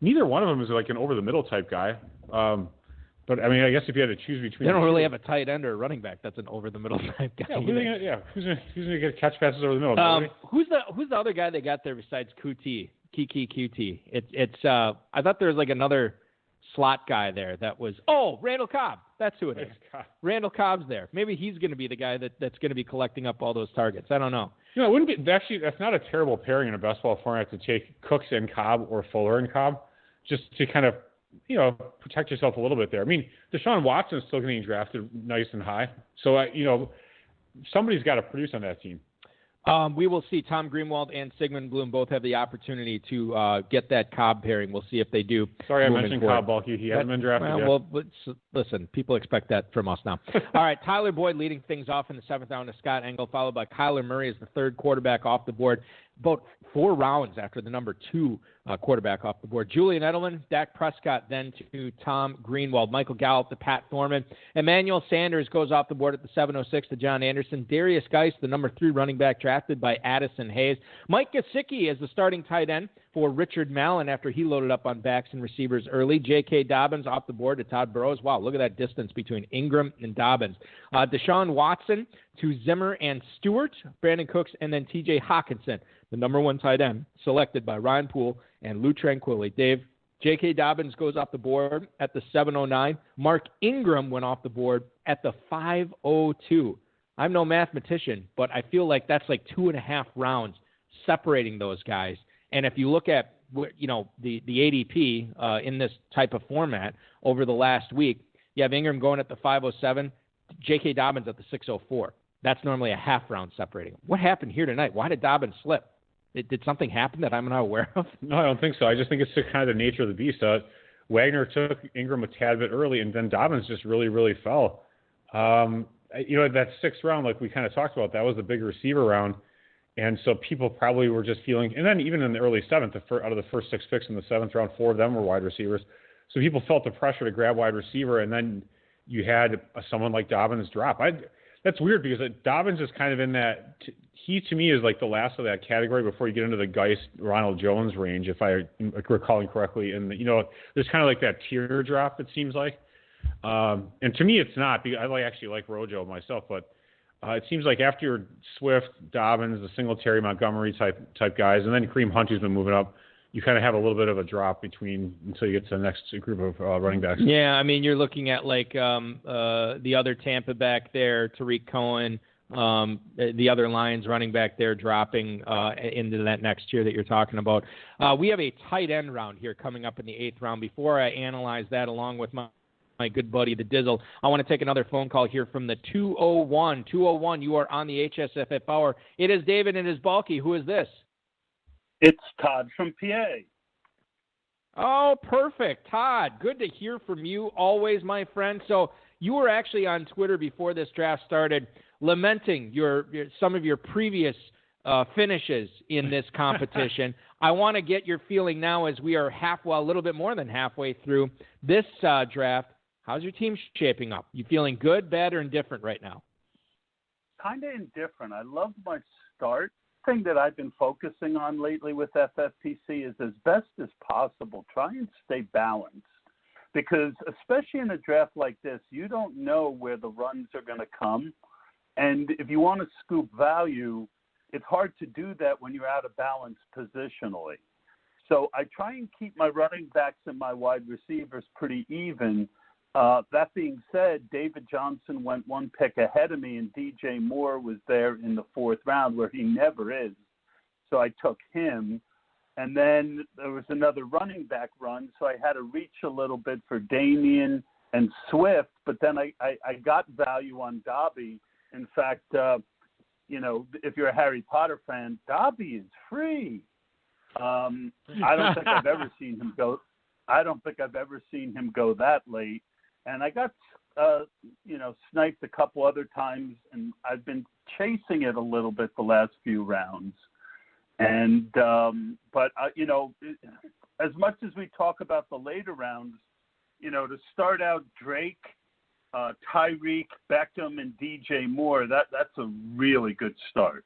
Neither one of them is like an over the middle type guy. But I mean, I guess if you had to choose between, they don't really have a tight end or a running back that's an over the middle type guy. Yeah, who's gonna get catch passes over the middle? Who's the other guy they got there besides Kiki QT? I thought there was like another slot guy there that was Randall Cobb. That's who it is. Randall Cobb's there. Maybe he's going to be the guy that's going to be collecting up all those targets. I don't know. It wouldn't be actually. That's not a terrible pairing in a best ball format to take Cooks and Cobb or Fuller and Cobb, just to kind of protect yourself a little bit there. I mean, Deshaun Watson's still getting drafted nice and high, so somebody's got to produce on that team. We will see. Tom Greenwald and Sigmund Bloom both have the opportunity to get that Cobb pairing. We'll see if they do. Sorry, I mentioned Cobb, Bulky. He hasn't been drafted yet. Well, listen, people expect that from us now. All right, Tyler Boyd leading things off in the 7th round to Scott Engel, followed by Kyler Murray as the 3rd quarterback off the board. About 4 rounds after the number 2 quarterback off the board. Julian Edelman, Dak Prescott, then to Tom Greenwald, Michael Gallup to Pat Thorman. Emmanuel Sanders goes off the board at the 7:06 to John Anderson. Darius Geis, the number 3 running back drafted by Addison Hayes. Mike Gesicki is the starting tight end for Richard Mallon after he loaded up on backs and receivers early. J.K. Dobbins off the board to Todd Burrows. Wow, look at that distance between Ingram and Dobbins. Deshaun Watson to Zimmer and Stewart, Brandon Cooks, and then T.J. Hawkinson, the number 1 tight end, selected by Ryan Poole and Lou Tranquilli. Dave, J.K. Dobbins goes off the board at the 7:09. Mark Ingram went off the board at the 5:02. I'm no mathematician, but I feel like that's like 2.5 rounds separating those guys. And if you look at the ADP in this type of format over the last week, you have Ingram going at the 5:07, J.K. Dobbins at the 6:04. That's normally a half round separating. What happened here tonight? Why did Dobbins slip? Did something happen that I'm not aware of? No, I don't think so. I just think it's kind of the nature of the beast. Wagner took Ingram a tad bit early, and then Dobbins just really, really fell. That 6th round, like we kind of talked about, that was the big receiver round. And so people probably were just feeling, and then even in the early 7th, out of the first 6 picks in the 7th round, 4 of them were wide receivers. So people felt the pressure to grab wide receiver, and then you had someone like Dobbins drop. That's weird because Dobbins is kind of in that. He to me is like the last of that category before you get into the Geis, Ronald Jones range, if I recalling correctly. And there's kind of like that teardrop. It seems like, and to me it's not because I actually like Rojo myself, but it seems like after your Swift, Dobbins, the Singletary, Montgomery type guys, and then Kareem Hunt, who's been moving up, you kind of have a little bit of a drop until you get to the next group of running backs. Yeah, I mean, you're looking at like the other Tampa back there, Tariq Cohen, the other Lions running back there dropping into that next tier that you're talking about. We have a tight end round here coming up in the 8th round. Before I analyze that along with my good buddy, the Dizzle, I want to take another phone call here from the 201. 201, you are on the HSFF Hour. It is David and it is Bulky. Who is this? It's Todd from PA. Oh, perfect. Todd, good to hear from you. Always, my friend. So you were actually on Twitter before this draft started lamenting some of your previous finishes in this competition. I want to get your feeling now as we are a little bit more than halfway through this draft. How's your team shaping up? You feeling good, bad, or indifferent right now? Kind of indifferent. I love my start. Thing that I've been focusing on lately with FFPC is, as best as possible, try and stay balanced. Because especially in a draft like this, you don't know where the runs are going to come. And if you want to scoop value, it's hard to do that when you're out of balance positionally. So I try and keep my running backs and my wide receivers pretty even. That being said, David Johnson went one pick ahead of me, and DJ Moore was there in the 4th round where he never is. So I took him. And then there was another running back run, so I had to reach a little bit for Damian and Swift, but then I got value on Dobby. In fact, if you're a Harry Potter fan, Dobby is free. I don't think I've ever seen him go. I don't think I've ever seen him go that late. And I got, sniped a couple other times, and I've been chasing it a little bit the last few rounds. And, as much as we talk about the later rounds, to start out Drake, Tyreek, Beckham, and DJ Moore, that's a really good start.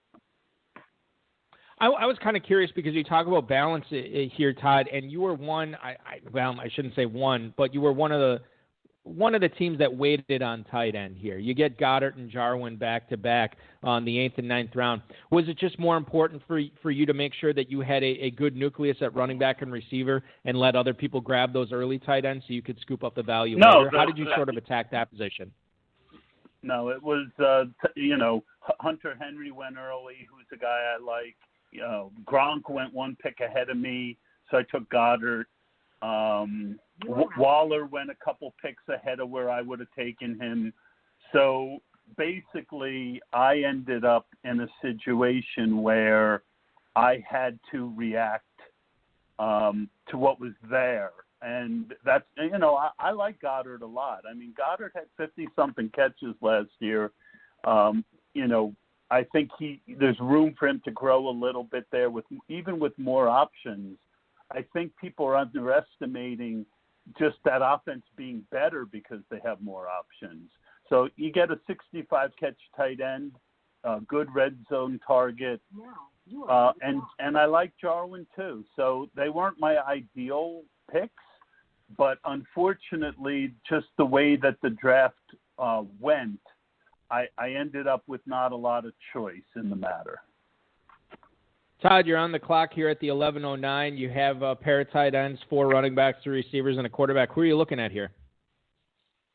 I was kind of curious because you talk about balance here, Todd, and you were one, I shouldn't say one, but you were one of the teams that waited on tight end here. You get Goddard and Jarwin back-to-back on the 8th and 9th round. Was it just more important for you to make sure that you had a good nucleus at running back and receiver and let other people grab those early tight ends so you could scoop up the value later? How did you sort of attack that position? No, it was, Hunter Henry went early, who's a guy I like. Gronk went one pick ahead of me, so I took Goddard. Waller went a couple picks ahead of where I would have taken him. So basically, I ended up in a situation where I had to react to what was there. And that's, I like Goddard a lot. I mean, Goddard had 50-something catches last year. I think there's room for him to grow a little bit there even with more options. I think people are underestimating just that offense being better because they have more options. So you get a 65-catch tight end, good red zone target, and I like Jarwin too. So they weren't my ideal picks, but unfortunately, just the way that the draft went, I ended up with not a lot of choice in the matter. Todd, you're on the clock here at the 11:09. You have a pair of tight ends, 4 running backs, 3 receivers, and a quarterback. Who are you looking at here?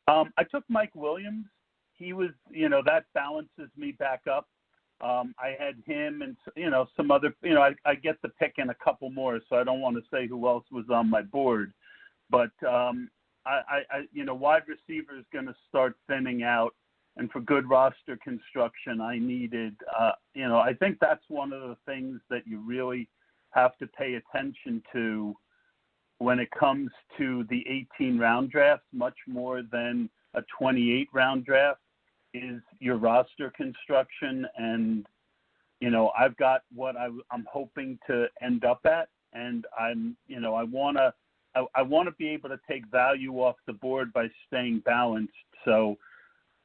I took Mike Williams. He was, that balances me back up. I had him and, some other, I get the pick in a couple more, so I don't want to say who else was on my board. But, wide receiver is going to start thinning out. And for good roster construction, I needed, I think that's one of the things that you really have to pay attention to when it comes to the 18-round draft, much more than a 28-round draft, is your roster construction. And, I've got what I'm hoping to end up at, and I want to be able to take value off the board by staying balanced. So,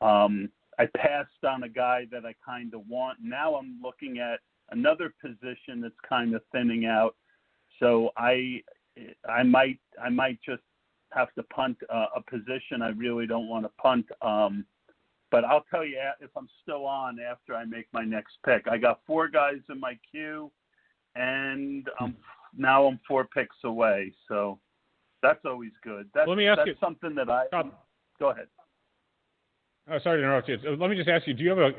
I passed on a guy that I kind of want. Now I'm looking at another position that's kind of thinning out. So I might just have to punt a position I really don't want to punt. But I'll tell you if I'm still on after I make my next pick. I got 4 guys in my queue, and now I'm 4 picks away. So that's always good. Let me ask you something that go ahead. Oh, sorry to interrupt you. Let me just ask you, you're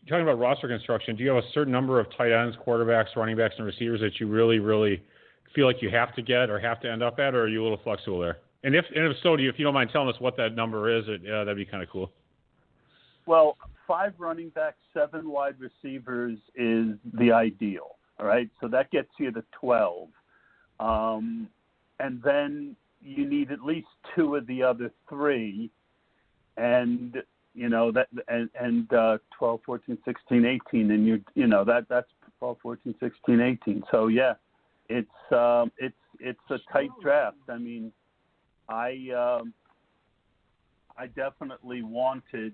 talking about roster construction, do you have a certain number of tight ends, quarterbacks, running backs, and receivers that you really, really feel like you have to get or have to end up at, or are you a little flexible there? And if so, if you don't mind telling us what that number is, that'd be kind of cool. Well, 5 running backs, 7 wide receivers is the ideal. All right, so that gets you to 12, and then you need at least 2 of the other 3, and 12, 14, 16, 18, and that's 12, 14, 16, 18. So yeah, it's a tight draft. I mean, I definitely wanted.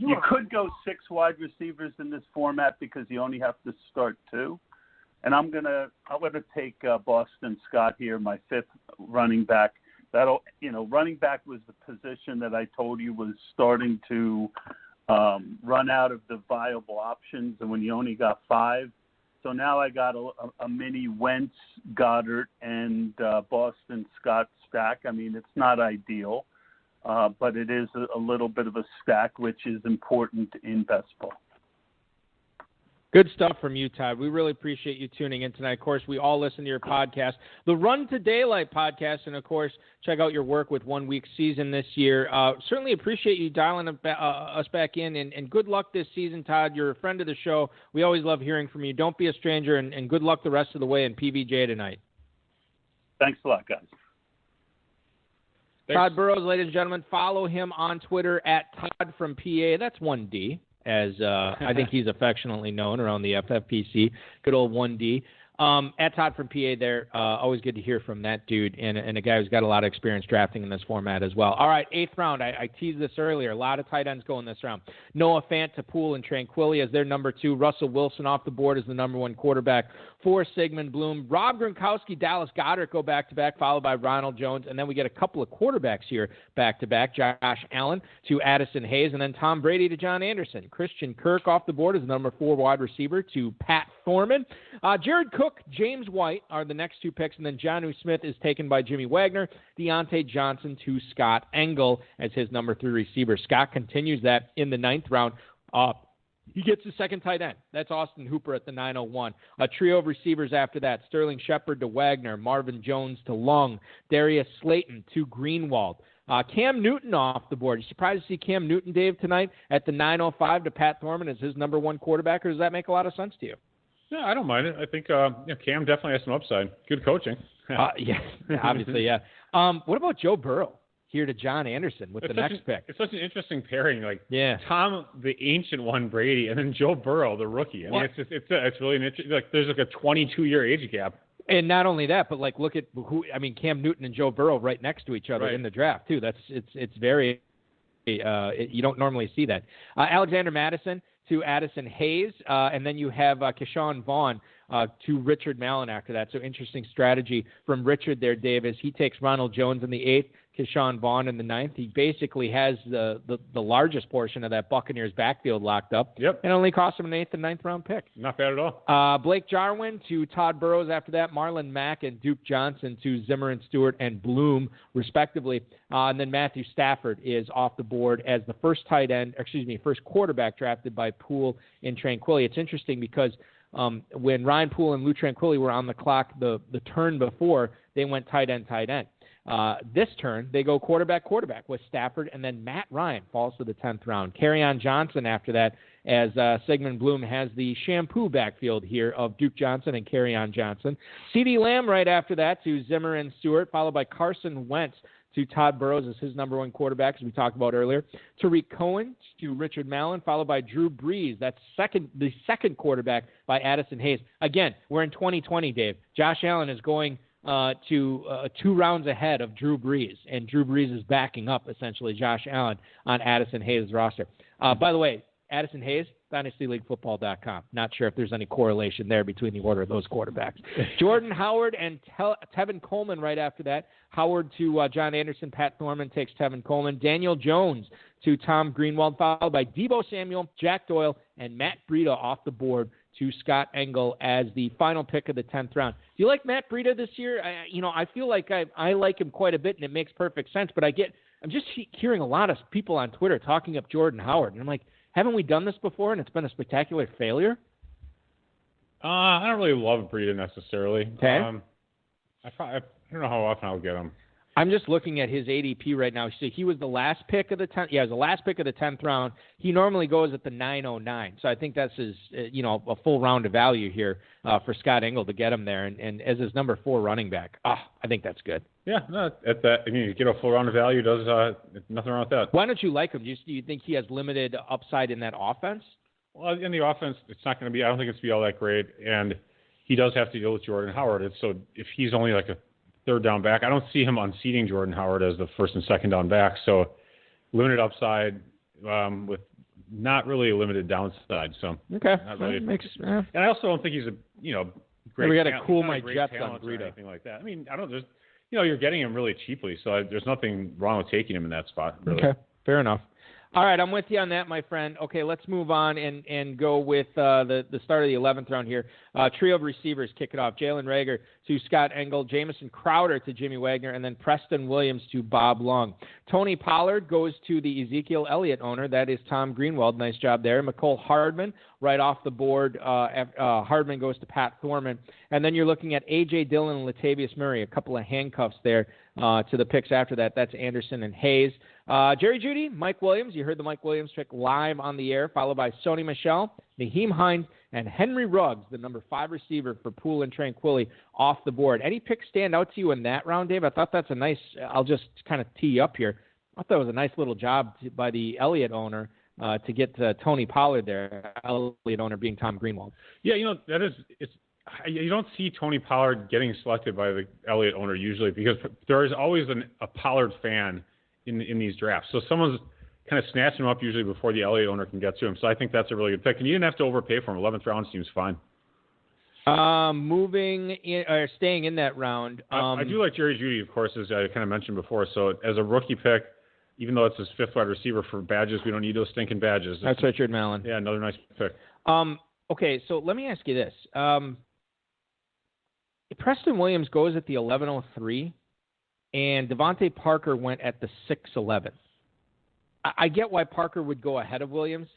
You could go 6 wide receivers in this format because you only have to start 2. And I'm gonna take Boston Scott here, my 5th running back. Running back was the position that I told you was starting to run out of the viable options, and when you only got 5. So now I got a mini Wentz, Goddard, and Boston Scott stack. I mean, it's not ideal. But it is a little bit of a stack, which is important in best ball. Good stuff from you, Todd. We really appreciate you tuning in tonight. Of course, we all listen to your podcast, the Run to Daylight podcast, and, of course, check out your work with 1 Week Season this year. Certainly appreciate you dialing us back in, and good luck this season, Todd. You're a friend of the show. We always love hearing from you. Don't be a stranger, and good luck the rest of the way in PVJ tonight. Thanks a lot, guys. Todd Burrows, ladies and gentlemen, follow him on Twitter at Todd from PA. That's 1D, as I think he's affectionately known around the FFPC. Good old 1D. At Todd from PA there. Always good to hear from that dude and a guy who's got a lot of experience drafting in this format as well. All right, 8th round. I teased this earlier. A lot of tight ends going this round. Noah Fant to Poole and Tranquilli as their number 2. Russell Wilson off the board as the number 1 quarterback for Sigmund Bloom. Rob Gronkowski, Dallas Goedert go back-to-back, followed by Ronald Jones. And then we get a couple of quarterbacks here back-to-back. Josh Allen to Addison Hayes, and then Tom Brady to John Anderson. Christian Kirk off the board as the number 4 wide receiver to Pat Thorman. Jared Cook, James White are the next 2 picks, and then Jonnu Smith is taken by Jimmy Wagner. Deontay Johnson to Scott Engel as his number 3 receiver. Scott continues that in the 9th round. He gets the 2nd tight end. That's Austin Hooper at the 901. A trio of receivers after that. Sterling Shepard to Wagner. Marvin Jones to Lung. Darius Slayton to Greenwald. Cam Newton off the board. You surprised to see Cam Newton, Dave, tonight at the 905 to Pat Thorman as his number 1 quarterback, or does that make a lot of sense to you? Yeah, I don't mind it. I think Cam definitely has some upside. Good coaching. Yeah, obviously, yeah. What about Joe Burrow here to John Anderson with the next pick? It's such an interesting pairing. Yeah. Tom, the ancient one, Brady, and then Joe Burrow, the rookie. I mean, it's really an interesting. There's a 22-year age gap. And not only that, but look at Cam Newton and Joe Burrow right next to each other in the draft too. It's very you don't normally see that. Alexander Madison to Addison Hayes, and then you have Keyshawn Vaughn to Richard Mallon after that. So interesting strategy from Richard there, Dave, as he takes Ronald Jones in the 8th, Keyshawn Vaughn in the 9th. He basically has the largest portion of that Buccaneers backfield locked up. Yep. And only cost him an 8th and 9th round pick. Not bad at all. Blake Jarwin to Todd Burrows after that. Marlon Mack and Duke Johnson to Zimmer and Stewart and Bloom, respectively. And then Matthew Stafford is off the board as the first quarterback drafted by Poole and Tranquilli. It's interesting because when Ryan Poole and Lou Tranquilli were on the clock the turn before, they went tight end. This turn, they go quarterback with Stafford, and then Matt Ryan falls to the 10th round. Kerryon Johnson after that, as Sigmund Bloom has the shampoo backfield here of Duke Johnson and Kerryon Johnson. CeeDee Lamb right after that to Zimmer and Stewart, followed by Carson Wentz to Todd Burrows as his number 1 quarterback, as we talked about earlier. Tariq Cohen to Richard Mallon, followed by Drew Brees. That's the second quarterback by Addison Hayes. Again, we're in 2020, Dave. Josh Allen is going to 2 rounds ahead of Drew Brees, and Drew Brees is backing up, essentially, Josh Allen on Addison Hayes' roster. By the way, Addison Hayes, DynastyLeagueFootball.com. Not sure if there's any correlation there between the order of those quarterbacks. Jordan Howard and Tevin Coleman right after that. Howard to John Anderson. Pat Thorman takes Tevin Coleman. Daniel Jones to Tom Greenwald, followed by Deebo Samuel, Jack Doyle, and Matt Breida off the board to Scott Engel as the final pick of the 10th round. Do you like Matt Breida this year? I feel like I like him quite a bit, and it makes perfect sense. But I'm just hearing a lot of people on Twitter talking up Jordan Howard, and I'm like, haven't we done this before, and it's been a spectacular failure? I don't really love Breida necessarily. Okay. I don't know how often I'll get him. I'm just looking at his ADP right now. So he was the last pick of the 10th. Yeah, it was the last pick of the 10th round. He normally goes at the 909. So I think that's his, a full round of value here for Scott Engel to get him there, and as his number 4 running back. I think that's good. Yeah, no, at that, you get a full round of value. Does nothing wrong with that. Why don't you like him? Do you think he has limited upside in that offense? Well, in the offense, it's not going to be. I don't think it's going to be all that great, and he does have to deal with Jordan Howard. And so if he's only like a third down back, I don't see him unseating Jordan Howard as the first and second down back. So limited upside with not really a limited downside. So okay, really, and I also don't think he's a great. We got to cool my jets on Breida. Anything like that. I mean, I don't. There's you're getting him really cheaply, so there's nothing wrong with taking him in that spot. Really. Okay, fair enough. All right, I'm with you on that, my friend. Okay, let's move on and go with the start of the 11th round here. Trio of receivers kick it off. Jalen Reagor to Scott Engel, Jamison Crowder to Jimmy Wagner, and then Preston Williams to Bob Long. Tony Pollard goes to the Ezekiel Elliott owner. That is Tom Greenwald. Nice job there. McCole Hardman right off the board. Hardman goes to Pat Thorman. And then you're looking at A.J. Dillon and Latavius Murray, a couple of handcuffs there to the picks after that. That's Anderson and Hayes. Jerry Jeudy, Mike Williams. You heard the Mike Williams pick live on the air, followed by Sony Michel, Naheem Hines, and Henry Ruggs, the number 5 receiver for Poole and Tranquilli, off the board. Any picks stand out to you in that round, Dave? I thought that's a nice – I'll just kind of tee you up here. I thought it was a nice little job by the Elliott owner to get Tony Pollard there, Elliott owner being Tom Greenwald. Yeah, that is – you don't see Tony Pollard getting selected by the Elliott owner usually because there is always a Pollard fan in these drafts. So someone's kind of snatching him up usually before the Elliott owner can get to him. So I think that's a really good pick. And you didn't have to overpay for him. 11th round seems fine. Staying in that round. I do like Jerry Jeudy, of course, as I kind of mentioned before. So as a rookie pick, even though it's his 5th wide receiver for badges, we don't need those stinking badges. That's Richard Mallon. Yeah, another nice pick. Okay, so let me ask you this. Preston Williams goes at the 11:03, and Devontae Parker went at the 6:11. I get why Parker would go ahead of Williams.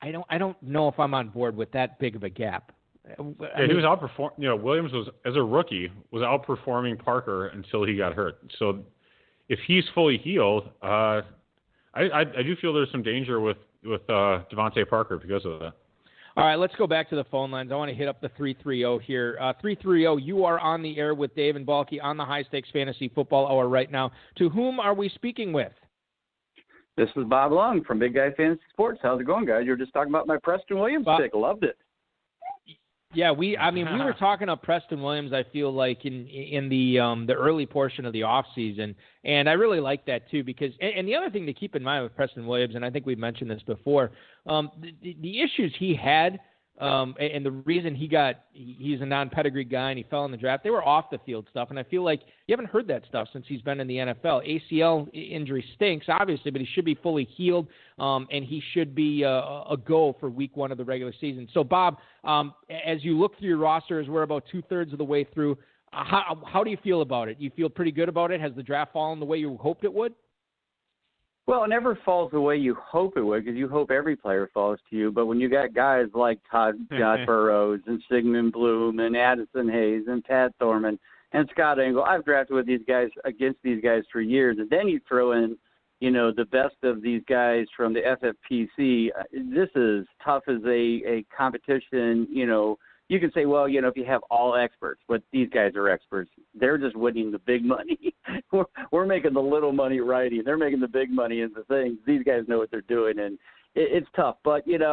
I don't know if I'm on board with that big of a gap. He was outperforming. Williams was, as a rookie, was outperforming Parker until he got hurt. So if he's fully healed, I do feel there's some danger with Devontae Parker because of that. All right, let's go back to the phone lines. I want to hit up the 330 here. 330, you are on the air with Dave and Balky on the High Stakes Fantasy Football Hour right now. To whom are we speaking with? This is Bob Long from Big Guy Fantasy Sports. How's it going, guys? You were just talking about my Preston Williams pick. Loved it. Yeah, we were talking up Preston Williams, I feel like, in the early portion of the offseason, and I really like that too because and the other thing to keep in mind with Preston Williams, and I think we've mentioned this before, the issues he had and the reason he's a non-pedigree guy and he fell in the draft, they were off the field stuff, and I feel like you haven't heard that stuff since he's been in the NFL. ACL injury stinks, obviously, but he should be fully healed, and he should be a go for week 1 of the regular season. So, Bob, as you look through your rosters, we're about 2/3 of the way through. How do you feel about it? You feel pretty good about it? Has the draft fallen the way you hoped it would? Well, it never falls the way you hope it would because you hope every player falls to you. But when you got guys like Todd Burrows and Sigmund Bloom and Addison Hayes and Pat Thorman and Scott Engel, I've drafted with these guys against these guys for years. And then you throw in, the best of these guys from the FFPC. This is tough as a competition, You can say, well, if you have all experts, but these guys are experts. They're just winning the big money. We're making the little money writing. They're making the big money in the things. These guys know what they're doing, and it's tough. But I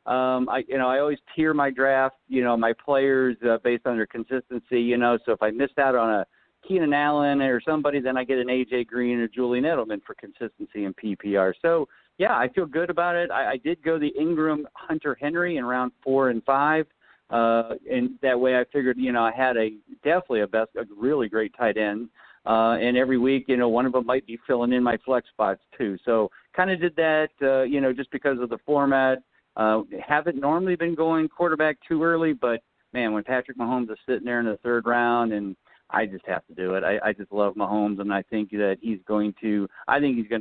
always tier my draft. My players based on their consistency. So if I missed out on a Keenan Allen or somebody, then I get an AJ Green or Julian Edelman for consistency in PPR. So yeah, I feel good about it. I did go the Ingram Hunter Henry in round 4 and 5. And that way I figured, I had a really great tight end. And every week, one of them might be filling in my flex spots too. So kind of did that, just because of the format. Haven't normally been going quarterback too early, but, man, when Patrick Mahomes is sitting there in the third round, and I just have to do it. I just love Mahomes, and I think that he's going to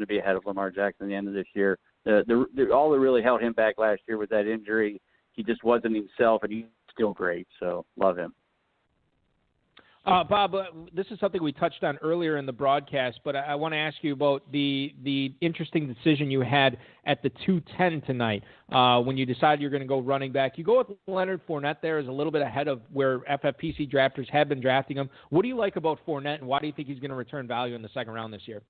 be ahead of Lamar Jackson at the end of this year. All that really held him back last year was that injury. He just wasn't himself, and he's still great, so love him. Bob, this is something we touched on earlier in the broadcast, but I want to ask you about the interesting decision you had at the 210 tonight when you decided you're going to go running back. You go with Leonard Fournette there is a little bit ahead of where FFPC drafters have been drafting him. What do you like about Fournette, and why do you think he's going to return value in the second round this year?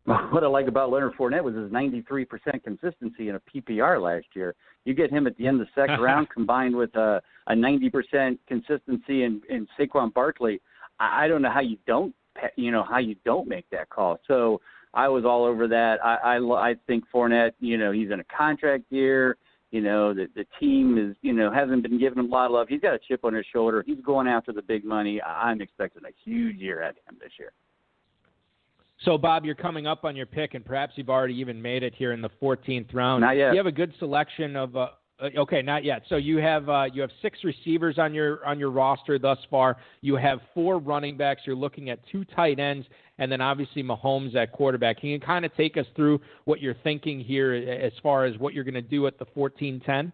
What I like about Leonard Fournette was his 93% consistency in a PPR last year. You get him at the end of the second round combined with a 90% consistency in Saquon Barkley. I don't know how you don't make that call. So I was all over that. I think Fournette, he's in a contract year. The team is, hasn't been giving him a lot of love. He's got a chip on his shoulder. He's going after the big money. I'm expecting a huge year at him this year. So, Bob, you're coming up on your pick, and perhaps you've already even made it here in the 14th round. Not yet. You have a good selection of okay, not yet. So you have 6 receivers on your roster thus far. You have 4 running backs. You're looking at 2 tight ends, and then obviously Mahomes at quarterback. Can you kind of take us through what you're thinking here as far as what you're going to do at the 14-10?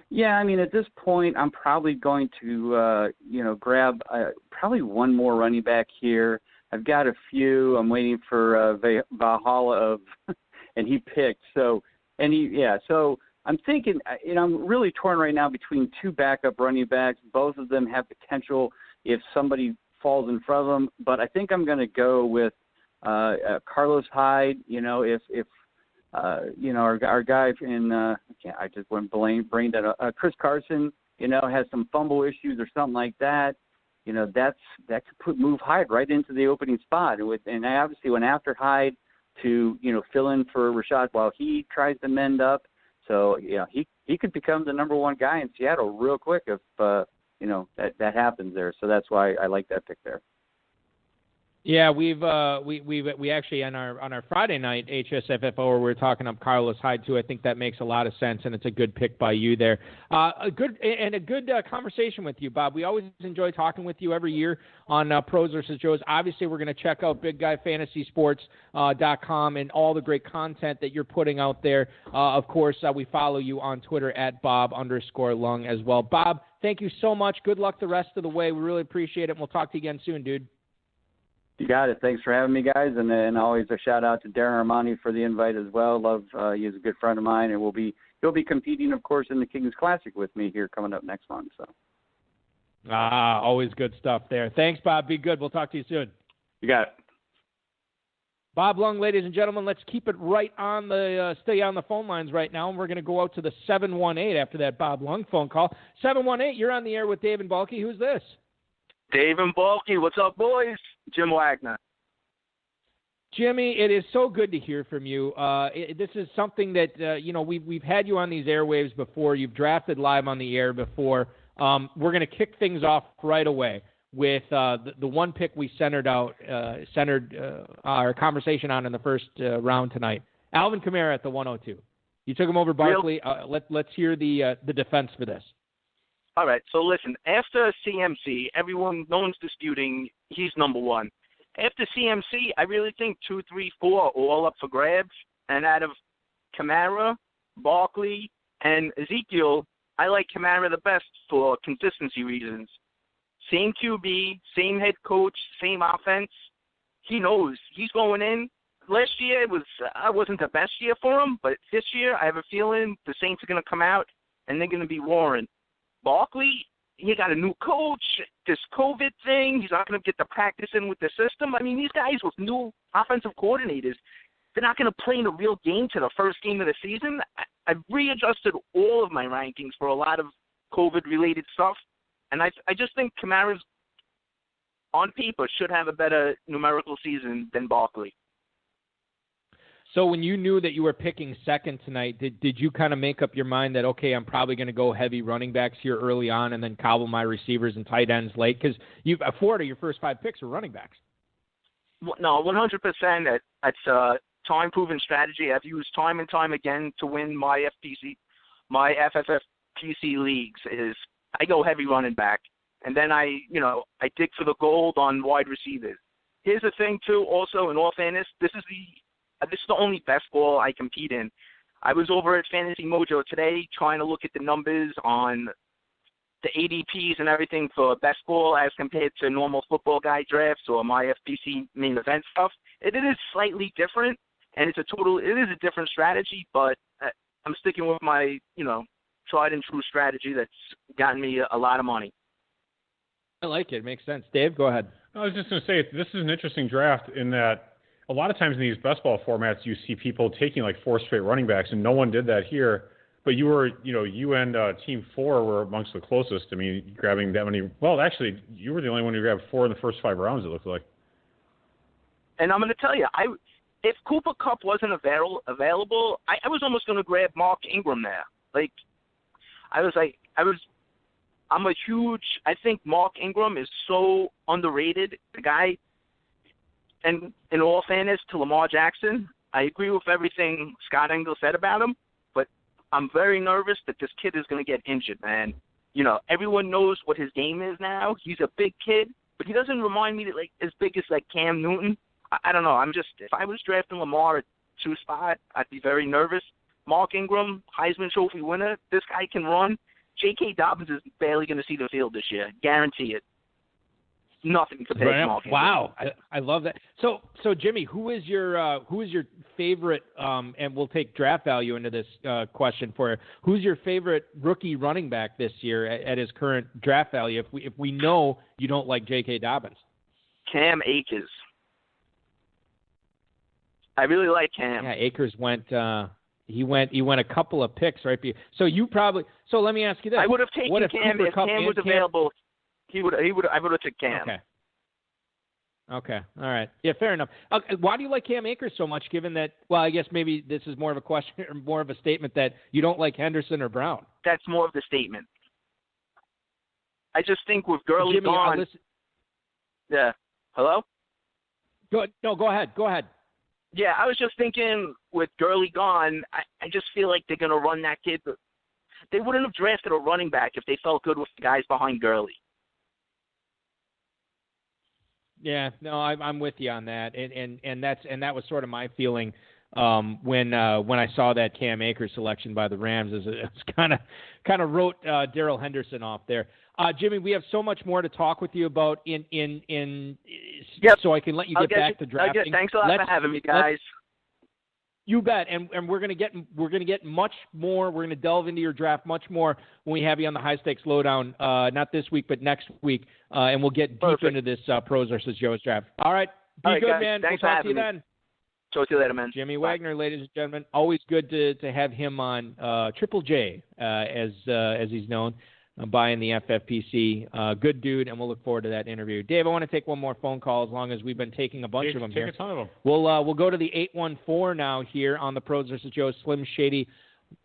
Yeah, I mean, at this point, I'm probably going to grab probably one more running back here. I've got a few. I'm waiting for Valhalla and he picked. So I'm thinking, I'm really torn right now between 2 backup running backs. Both of them have potential if somebody falls in front of them. But I think I'm going to go with Carlos Hyde. If our guy in I just went brain dead. Chris Carson, has some fumble issues or something like that. That could move Hyde right into the opening spot. And I obviously went after Hyde to, fill in for Rashad while he tries to mend up. So, he could become the number 1 guy in Seattle real quick if, that happens there. So that's why I like that pick there. Yeah, we actually on our Friday night HSFFO where we're talking up Carlos Hyde too. I think that makes a lot of sense, and it's a good pick by you there. A good conversation with you, Bob. We always enjoy talking with you every year on Pros versus Joes. Obviously, we're going to check out BigGuyFantasySports.com and all the great content that you're putting out there. Of course, we follow you on Twitter at Bob_Lung as well. Bob, thank you so much. Good luck the rest of the way. We really appreciate it, and we'll talk to you again soon, dude. You got it. Thanks for having me, guys. And always a shout-out to Darren Armani for the invite as well. Love he's a good friend of mine, and he'll be competing, of course, in the Kings Classic with me here coming up next month. So. Always good stuff there. Thanks, Bob. Be good. We'll talk to you soon. You got it. Bob Lung, ladies and gentlemen, let's keep it right on stay on the phone lines right now, and we're going to go out to the 718 after that Bob Lung phone call. 718, you're on the air with Dave and Balky. Who's this? Dave and Balky, what's up, boys? Jim Wagner. Jimmy, it is so good to hear from you. This is something that we've had you on these airwaves before. You've drafted live on the air before. We're going to kick things off right away with the one pick we centered our conversation on in the first round tonight. Alvin Kamara at the 102. You took him over Barkley. Let's hear the defense for this. All right, so listen, after CMC, no one's disputing he's number 1. After CMC, I really think 2, 3, 4 are all up for grabs. And out of Kamara, Barkley, and Ezekiel, I like Kamara the best for consistency reasons. Same QB, same head coach, same offense. He knows he's going in. Last year wasn't the best year for him, but this year I have a feeling the Saints are going to come out and they're going to be warring. Barkley, he got a new coach, this COVID thing. He's not going to get the practice in with the system. I mean, these guys with new offensive coordinators, they're not going to play in a real game to the first game of the season. I've readjusted all of my rankings for a lot of COVID-related stuff, and I just think Kamara's, on paper, should have a better numerical season than Barkley. So when you knew that you were picking second tonight, did you kind of make up your mind that, okay, I'm probably going to go heavy running backs here early on and then cobble my receivers and tight ends late? Because 4 of your first 5 picks were running backs. No, 100%. That's time-proven strategy I've used time and time again to win my FFPC leagues is I go heavy running back, and then I dig for the gold on wide receivers. Here's the thing, too, also, in all fairness, this is the only best ball I compete in. I was over at Fantasy Mojo today trying to look at the numbers on the ADPs and everything for best ball as compared to normal football guy drafts or my FPC main event stuff. It is slightly different, and it is a different strategy, but I'm sticking with my, tried and true strategy that's gotten me a lot of money. I like it. It makes sense. Dave, go ahead. I was just going to say, this is an interesting draft in that a lot of times in these best ball formats, you see people taking like 4 straight running backs, and no one did that here. But you and Team 4 were amongst the closest. I mean, grabbing that many. Well, actually, you were the only one who grabbed 4 in the first 5 rounds, it looked like. And I'm going to tell you, if Cooper Kupp wasn't available, I was almost going to grab Mark Ingram there. I think Mark Ingram is so underrated. The guy, and in all fairness to Lamar Jackson, I agree with everything Scott Engel said about him, but I'm very nervous that this kid is going to get injured, man. Everyone knows what his game is now. He's a big kid, but he doesn't remind me that as big as Cam Newton. I don't know. If I was drafting Lamar at 2 spot, I'd be very nervous. Mark Ingram, Heisman Trophy winner, this guy can run. J.K. Dobbins is barely going to see the field this year. Guarantee it. Nothing compared to Mark Ingram. Wow, I love that. So Jimmy, who is your favorite? And we'll take draft value into this question for you. Who's your favorite rookie running back this year at his current draft value? If we know you don't like J.K. Dobbins, Cam Akers. I really like Cam. Yeah, Akers went. He went a couple of picks right. So you probably. So let me ask you this: I would have taken Cam if Cam was available. I would have took Cam. Okay. All right. Yeah, fair enough. Why do you like Cam Akers so much? Given that, well, I guess maybe this is more of a question or more of a statement that you don't like Henderson or Brown. That's more of the statement. I just think with Gurley gone. Yeah. Hello. Go ahead. Go ahead. Yeah, I was just thinking with Gurley gone, I just feel like they're going to run that kid. But they wouldn't have drafted a running back if they felt good with the guys behind Gurley. Yeah, no, I'm with you on that, and that was sort of my feeling when I saw that Cam Akers selection by the Rams. It's kind of wrote Darrell Henderson off there. Jimmy, we have so much more to talk with you about Yep. So I can let you get back to drafting. Thanks a lot for having me, guys. You bet, and we're gonna get much more. We're gonna delve into your draft much more when we have you on the High Stakes Lowdown. Not this week, but next week, and we'll get deep into this Pros versus Joe's draft. All right, be good, guys. man. Thanks we'll for talk to you having then. Talk to you later, man. Jimmy Wagner, ladies and gentlemen, always good to have him on. Triple J, as he's known by in the FFPC. Good dude, and we'll look forward to that interview. Dave, I want to take one more phone call as long as we've been taking a bunch of them here. Take a ton of them. We'll go to the 814 now here on the Pros vs. Joe's Slim Shady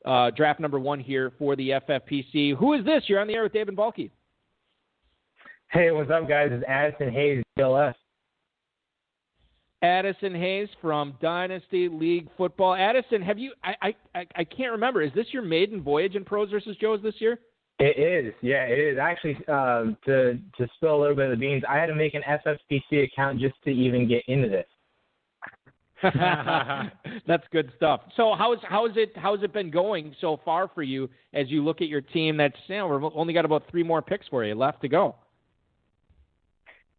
draft number 1 here for the FFPC. Who is this? You're on the air with Dave and Balky. Hey, what's up, guys? It's Addison Hayes, DLS. Addison Hayes from Dynasty League Football. Addison, have you? I can't remember. Is this your maiden voyage in Pros vs. Joe's this year? It is. Yeah, it is. Actually, to spill a little bit of the beans, I had to make an FFPC account just to even get into this. That's good stuff. So how's it been going so far for you as you look at your team? That's we've only got about 3 more picks for you left to go.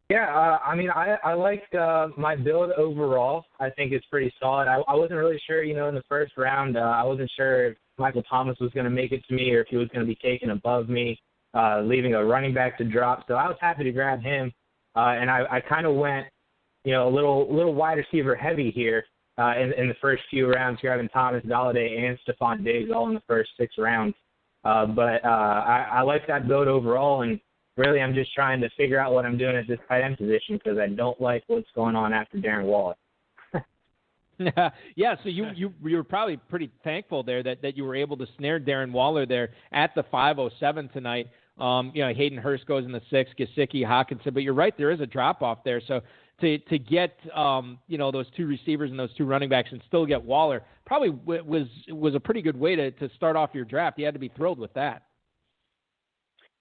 Yeah, I liked my build overall. I think it's pretty solid. I wasn't really sure, in the first round. I wasn't sure if Michael Thomas was going to make it to me or if he was going to be taken above me, leaving a running back to drop. So I was happy to grab him, and I kind of went, a little wide receiver heavy here in the first few rounds, grabbing Thomas, Galladay, and Stephon Diggs all in the first 6 rounds. But I like that build overall, and really I'm just trying to figure out what I'm doing at this tight end position because I don't like what's going on after Darren Waller. Yeah, so you were probably pretty thankful there that you were able to snare Darren Waller there at the 507 tonight. Hayden Hurst goes in the 6th, Gesicki, Hawkinson, but you're right, there is a drop off there. So to get those two receivers and those two running backs and still get Waller probably was a pretty good way to start off your draft. You had to be thrilled with that.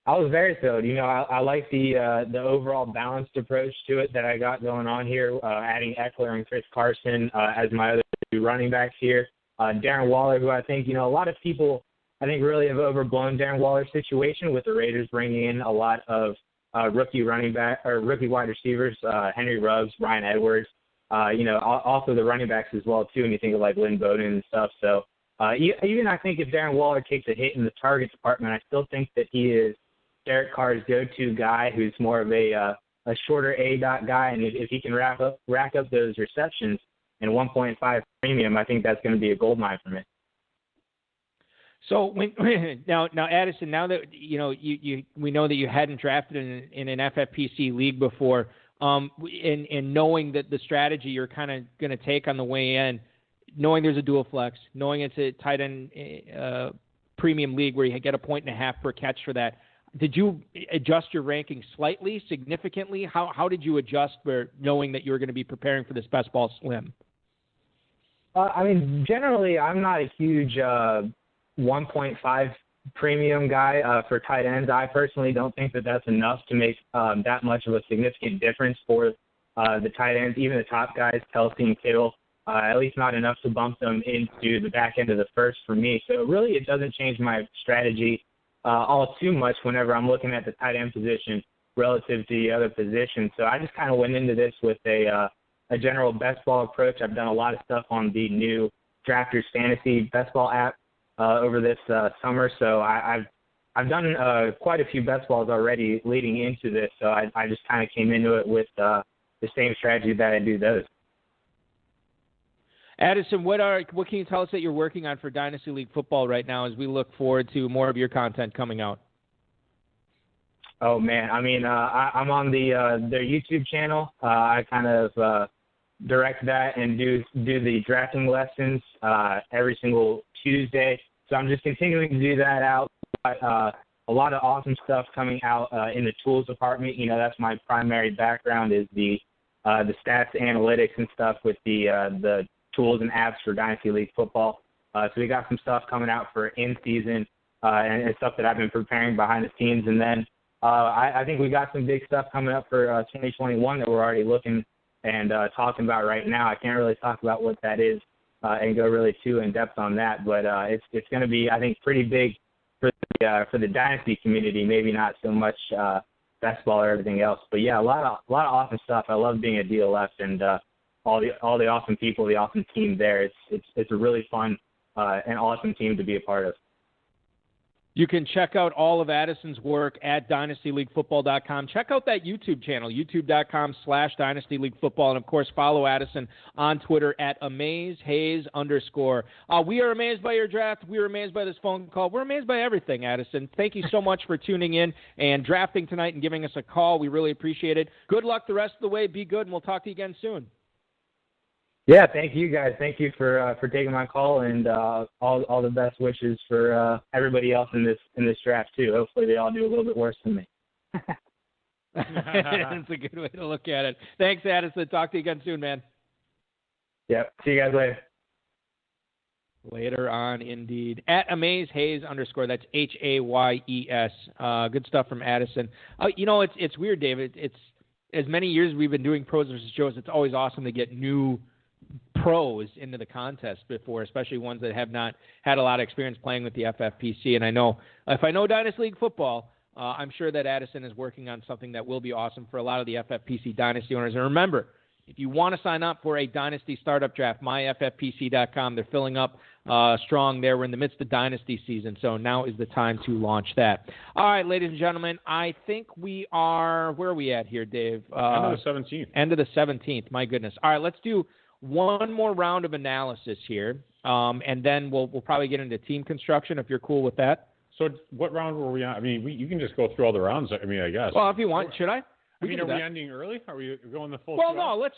I was very thrilled. I like the overall balanced approach to it that I got going on here, adding Eckler and Chris Carson as my other two running backs here. Darren Waller, who I think, a lot of people, I think, really have overblown Darren Waller's situation with the Raiders bringing in a lot of rookie wide receivers, Henry Ruggs, Ryan Edwards, also the running backs as well, too, when you think of like Lynn Bowden and stuff. So even I think if Darren Waller takes a hit in the target department, I still think that he is Derek Carr's go-to guy who's more of a shorter A-dot guy. And if he can rack up those receptions in 1.5 premium, I think that's going to be a gold mine for me. So now Addison, now that we know that you hadn't drafted in an FFPC league before, and knowing that the strategy you're kind of going to take on the way in, knowing there's a dual flex, knowing it's a tight end premium league where you get 1.5 per catch for that, did you adjust your ranking slightly, significantly? How did you adjust for knowing that you were going to be preparing for this best ball slim? Generally, I'm not a huge 1.5 premium guy for tight ends. I personally don't think that that's enough to make that much of a significant difference for the tight ends, even the top guys, Kelsey and Kittle, at least not enough to bump them into the back end of the first for me. So really it doesn't change my strategy all too much whenever I'm looking at the tight end position relative to the other positions. So I just kind of went into this with a general best ball approach. I've done a lot of stuff on the new Drafters Fantasy Best Ball app over this summer. So I've done quite a few best balls already leading into this. So I just kind of came into it with the same strategy that I do those. Addison, what can you tell us that you're working on for Dynasty League football right now as we look forward to more of your content coming out? Oh man, I'm on their YouTube channel. I kind of direct that and do the drafting lessons every single Tuesday. So I'm just continuing to do that out. A lot of awesome stuff coming out in the tools department. That's my primary background is the stats, analytics, and stuff with the tools and apps for Dynasty League football. So we got some stuff coming out for in-season and stuff that I've been preparing behind the scenes. And then I think we got some big stuff coming up for 2021 that we're already looking and talking about right now. I can't really talk about what that is and go really too in depth on that, but it's going to be, I think, pretty big for the Dynasty community. Maybe not so much best ball or everything else, but yeah, a lot of awesome stuff. I love being a DLF and all the awesome people, the awesome team there. It's a really fun and awesome team to be a part of. You can check out all of Addison's work at dynastyleaguefootball.com. Check out that YouTube channel, youtube.com/dynastyleaguefootball. And, of course, follow Addison on Twitter at AmazeHays_. We are amazed by your draft. We are amazed by this phone call. We're amazed by everything, Addison. Thank you so much for tuning in and drafting tonight and giving us a call. We really appreciate it. Good luck the rest of the way. Be good, and we'll talk to you again soon. Yeah, thank you guys. Thank you for taking my call, and all the best wishes for everybody else in this draft too. Hopefully, they all do a little bit worse than me. That's a good way to look at it. Thanks, Addison. Talk to you again soon, man. Yep. See you guys later. Later on, indeed. At AmazeHays_. That's HAYES. Good stuff from Addison. It's weird, David. It's as many years we've been doing pros versus shows. It's always awesome to get new pros into the contest before, especially ones that have not had a lot of experience playing with the FFPC. And I know if I know Dynasty League football, I'm sure that Addison is working on something that will be awesome for a lot of the FFPC Dynasty owners. And remember, if you want to sign up for a Dynasty Startup Draft, myffpc.com. They're filling up strong there. We're in the midst of Dynasty season, so now is the time to launch that. All right, ladies and gentlemen, I think we are – where are we at here, Dave? End of the 17th. End of the 17th. My goodness. All right, let's do one more round of analysis here, and then we'll probably get into team construction if you're cool with that. So what round were we on? You can just go through all the rounds, I guess. Well, if you want. Should I? Are we ending early? Are we going the full? Well, no. Let's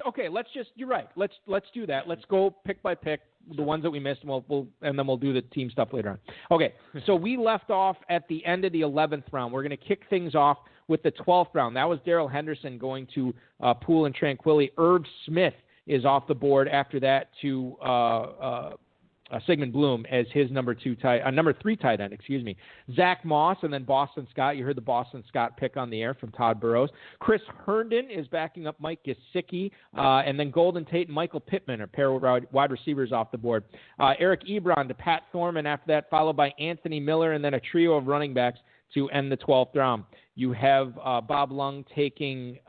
just. You're right. Let's do that. Let's go pick by pick the ones that we missed, and then we'll do the team stuff later on. Okay. So we left off at the end of the 11th round. We're going to kick things off with the 12th round. That was Darrell Henderson going to Pool and Tranquility. Herb Smith is off the board after that to Sigmund Bloom as his number 3 tight end, Zach Moss and then Boston Scott. You heard the Boston Scott pick on the air from Todd Burrows. Chris Herndon is backing up Mike Gesicki, and then Golden Tate and Michael Pittman are pair of wide receivers off the board. Eric Ebron to Pat Thorman after that, followed by Anthony Miller, and then a trio of running backs to end the 12th round. You have Bob Lung taking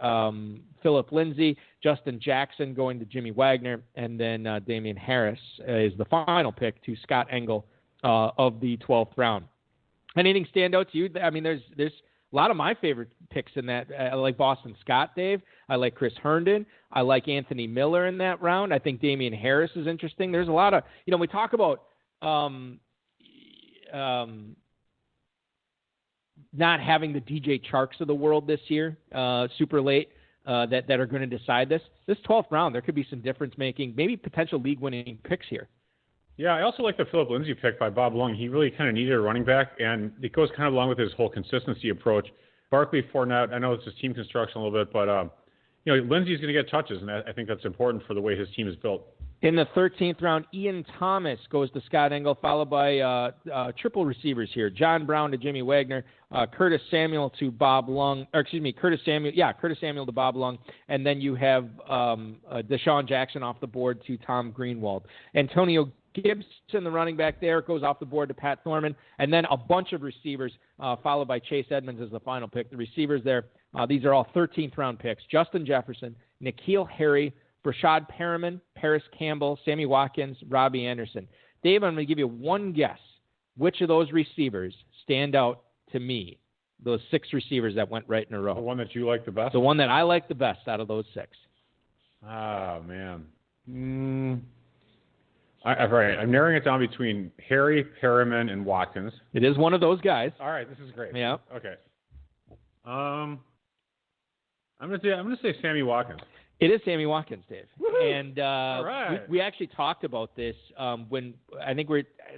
Philip Lindsay, Justin Jackson going to Jimmy Wagner, and then Damian Harris is the final pick to Scott Engel of the 12th round. Anything stand out to you? I mean, there's a lot of my favorite picks in that. I like Boston Scott, Dave. I like Chris Herndon. I like Anthony Miller in that round. I think Damian Harris is interesting. There's a lot of, we talk about not having the DJ Charks of the world this year, super late, that are going to decide this. This 12th round, there could be some difference-making, maybe potential league-winning picks here. Yeah, I also like the Philip Lindsay pick by Bob Lung. He really kind of needed a running back, and it goes kind of along with his whole consistency approach. Barkley, Fournette, I know it's just team construction a little bit, but Lindsay's going to get touches, and I think that's important for the way his team is built. In the 13th round, Ian Thomas goes to Scott Engel, followed by triple receivers here. John Brown to Jimmy Wagner, Curtis Samuel to Bob Lung, Curtis Samuel to Bob Lung, and then you have Deshaun Jackson off the board to Tom Greenwald. Antonio Gibson, the running back there, goes off the board to Pat Thorman, and then a bunch of receivers, followed by Chase Edmonds as the final pick. The receivers there, these are all 13th round picks. Justin Jefferson, N'Keal Harry, Brashad Perriman, Paris Campbell, Sammy Watkins, Robbie Anderson. Dave, I'm going to give you one guess. Which of those receivers stand out to me? Those 6 receivers that went right in a row. The one that you like the best? The one that I like the best out of those 6. Oh, man. Right. I'm narrowing it down between Harry, Perriman, and Watkins. It is one of those guys. All right, this is great. Yeah. Okay. I'm gonna say Sammy Watkins. It is Sammy Watkins, Dave. Woo-hoo! And all right. we actually talked about this when I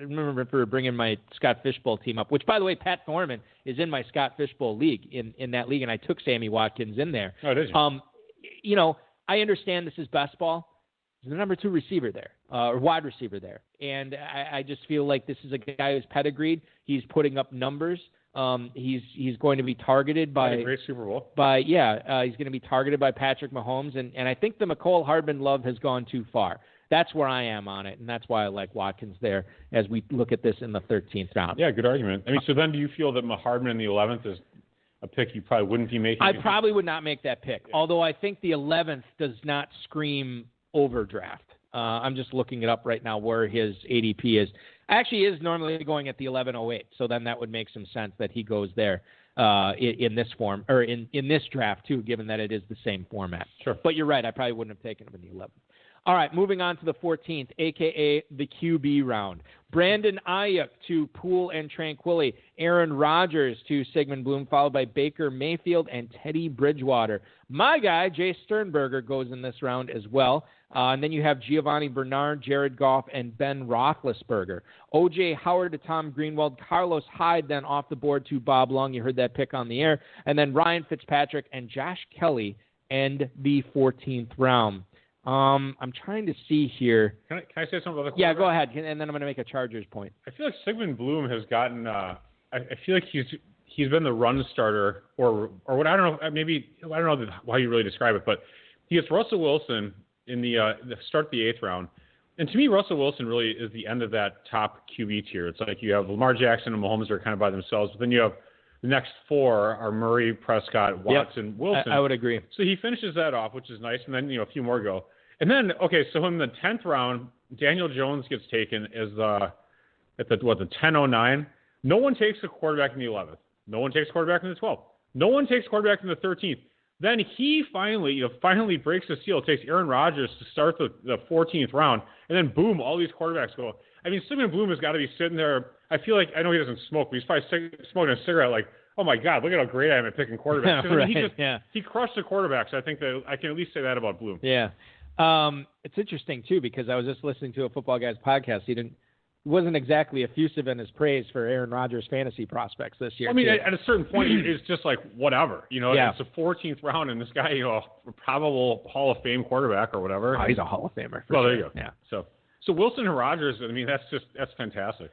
remember if we were bringing my Scott Fishbowl team up, which, by the way, Pat Thorman is in my Scott Fishbowl league, in that league, and I took Sammy Watkins in there. Oh, did you? I understand this is best ball. He's the number 2 receiver there, or wide receiver there. And I just feel like this is a guy who's pedigreed. He's putting up numbers. He's going to be targeted by a great Super Bowl. He's going to be targeted by Patrick Mahomes, and I think the McCole Hardman love has gone too far. That's where I am on it, and that's why I like Watkins there as we look at this in the 13th round. Yeah, good argument. I mean, so then do you feel that Hardman in the 11th is a pick you probably wouldn't be making? I probably would not make that pick, although I think the 11th does not scream overdraft. I'm just looking it up right now where his ADP is. Actually is normally going at the 11:08, so then that would make some sense that he goes there in this form, or in this draft too, given that it is the same format. Sure. But you're right, I probably wouldn't have taken him in the 11th. All right, moving on to the 14th, a.k.a. the QB round. Brandon Ayuk to Pool and Tranquility. Aaron Rodgers to Sigmund Bloom, followed by Baker Mayfield and Teddy Bridgewater. My guy, Jay Sternberger, goes in this round as well. And then you have Giovanni Bernard, Jared Goff, and Ben Roethlisberger. O.J. Howard to Tom Greenwald. Carlos Hyde then off the board to Bob Lung. You heard that pick on the air. And then Ryan Fitzpatrick and Josh Kelly end the 14th round. I'm trying to see here. Can I say something about the quarterback? Yeah, go ahead, and then I'm going to make a Chargers point. I feel like Sigmund Bloom has gotten. I feel like he's been the run starter, or what, I don't know. Maybe I don't know how you really describe it, but he gets Russell Wilson in the start of the 8th round, and to me, Russell Wilson really is the end of that top QB tier. It's like you have Lamar Jackson and Mahomes are kind of by themselves, but then you have the next 4 are Murray, Prescott, Watson, Wilson. I would agree. So he finishes that off, which is nice, and then a few more go. And then, so in the 10th round, Daniel Jones gets taken as the 10:09. No one takes a quarterback in the 11th. No one takes a quarterback in the 12th. No one takes a quarterback in the 13th. Then he finally breaks the seal, takes Aaron Rodgers to start the 14th round, and then boom, all these quarterbacks go. I mean, Sigmund Bloom has got to be sitting there. I feel like, I know he doesn't smoke, but he's probably smoking a cigarette like, oh my God, look at how great I am at picking quarterbacks. Right, he crushed the quarterbacks. I think that I can at least say that about Bloom. Yeah. It's interesting, too, because I was just listening to a Football Guys podcast. He wasn't exactly effusive in his praise for Aaron Rodgers' fantasy prospects this year. I mean, at a certain point, it's just like whatever. Yeah. It's the 14th round, and this guy, a probable Hall of Fame quarterback or whatever. Oh, he's a Hall of Famer. Well, sure. there you go. Yeah. So Wilson and Rodgers, I mean, that's fantastic.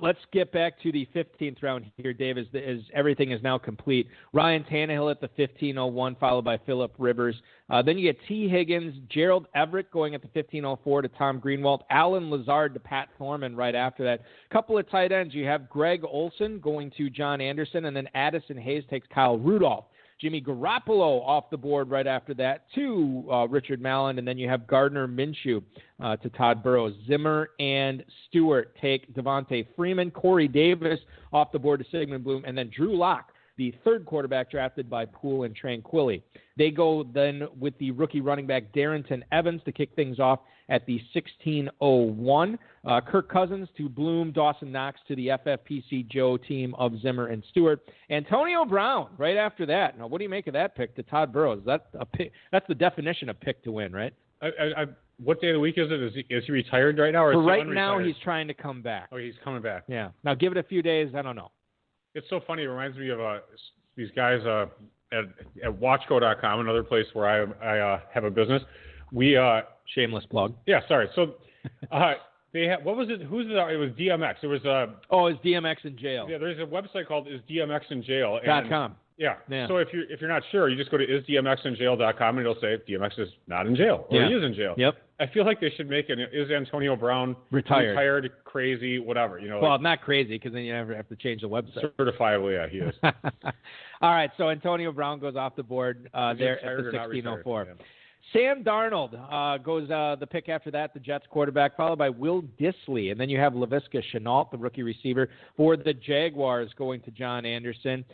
Let's get back to the 15th round here, Dave, as everything is now complete. Ryan Tannehill at the 15:01, followed by Phillip Rivers. Then you get T. Higgins, Gerald Everett going at the 15:04 to Tom Greenwald, Alan Lazard to Pat Thorman right after that. A couple of tight ends. You have Greg Olson going to John Anderson, and then Addison Hayes takes Kyle Rudolph. Jimmy Garoppolo off the board right after that to Richard Mallon, and then you have Gardner Minshew to Todd Burrows. Zimmer and Stewart take Devontae Freeman. Corey Davis off the board to Sigmund Bloom, and then Drew Lock, the third quarterback drafted by Poole and Tranquilli. They go then with the rookie running back Darrington Evans to kick things off at the 16:01. Kirk Cousins to Bloom, Dawson Knox to the FFPC Joe team of Zimmer and Stewart. Antonio Brown right after that. Now, what do you make of that pick to Todd Burrows? That's a pick. That's the definition of pick to win, right? What day of the week is it? Is he retired right now? Or is right now, he's trying to come back. Oh, he's coming back. Yeah. Now, give it a few days. I don't know. It's so funny. It reminds me of these guys at Watchco.com, another place where I have a business. We shameless plug. Yeah, sorry. So they had, what was it? It was DMX. It was is DMX in jail? Yeah, there's a website called Is DMX in Jail? .com. Yeah. So if you're not sure, you just go to isdmxinjail.com and it'll say DMX is not in jail or he is in jail. Yep. I feel like they should make it. Is Antonio Brown retired, crazy, whatever? Well, not crazy because then you never have to change the website. Certifiably, yeah, he is. All right, so Antonio Brown goes off the board there at the 16:04. Yeah. Sam Darnold goes the pick after that, the Jets quarterback, followed by Will Dissly. And then you have Laviska Shenault, the rookie receiver, for the Jaguars going to John Anderson.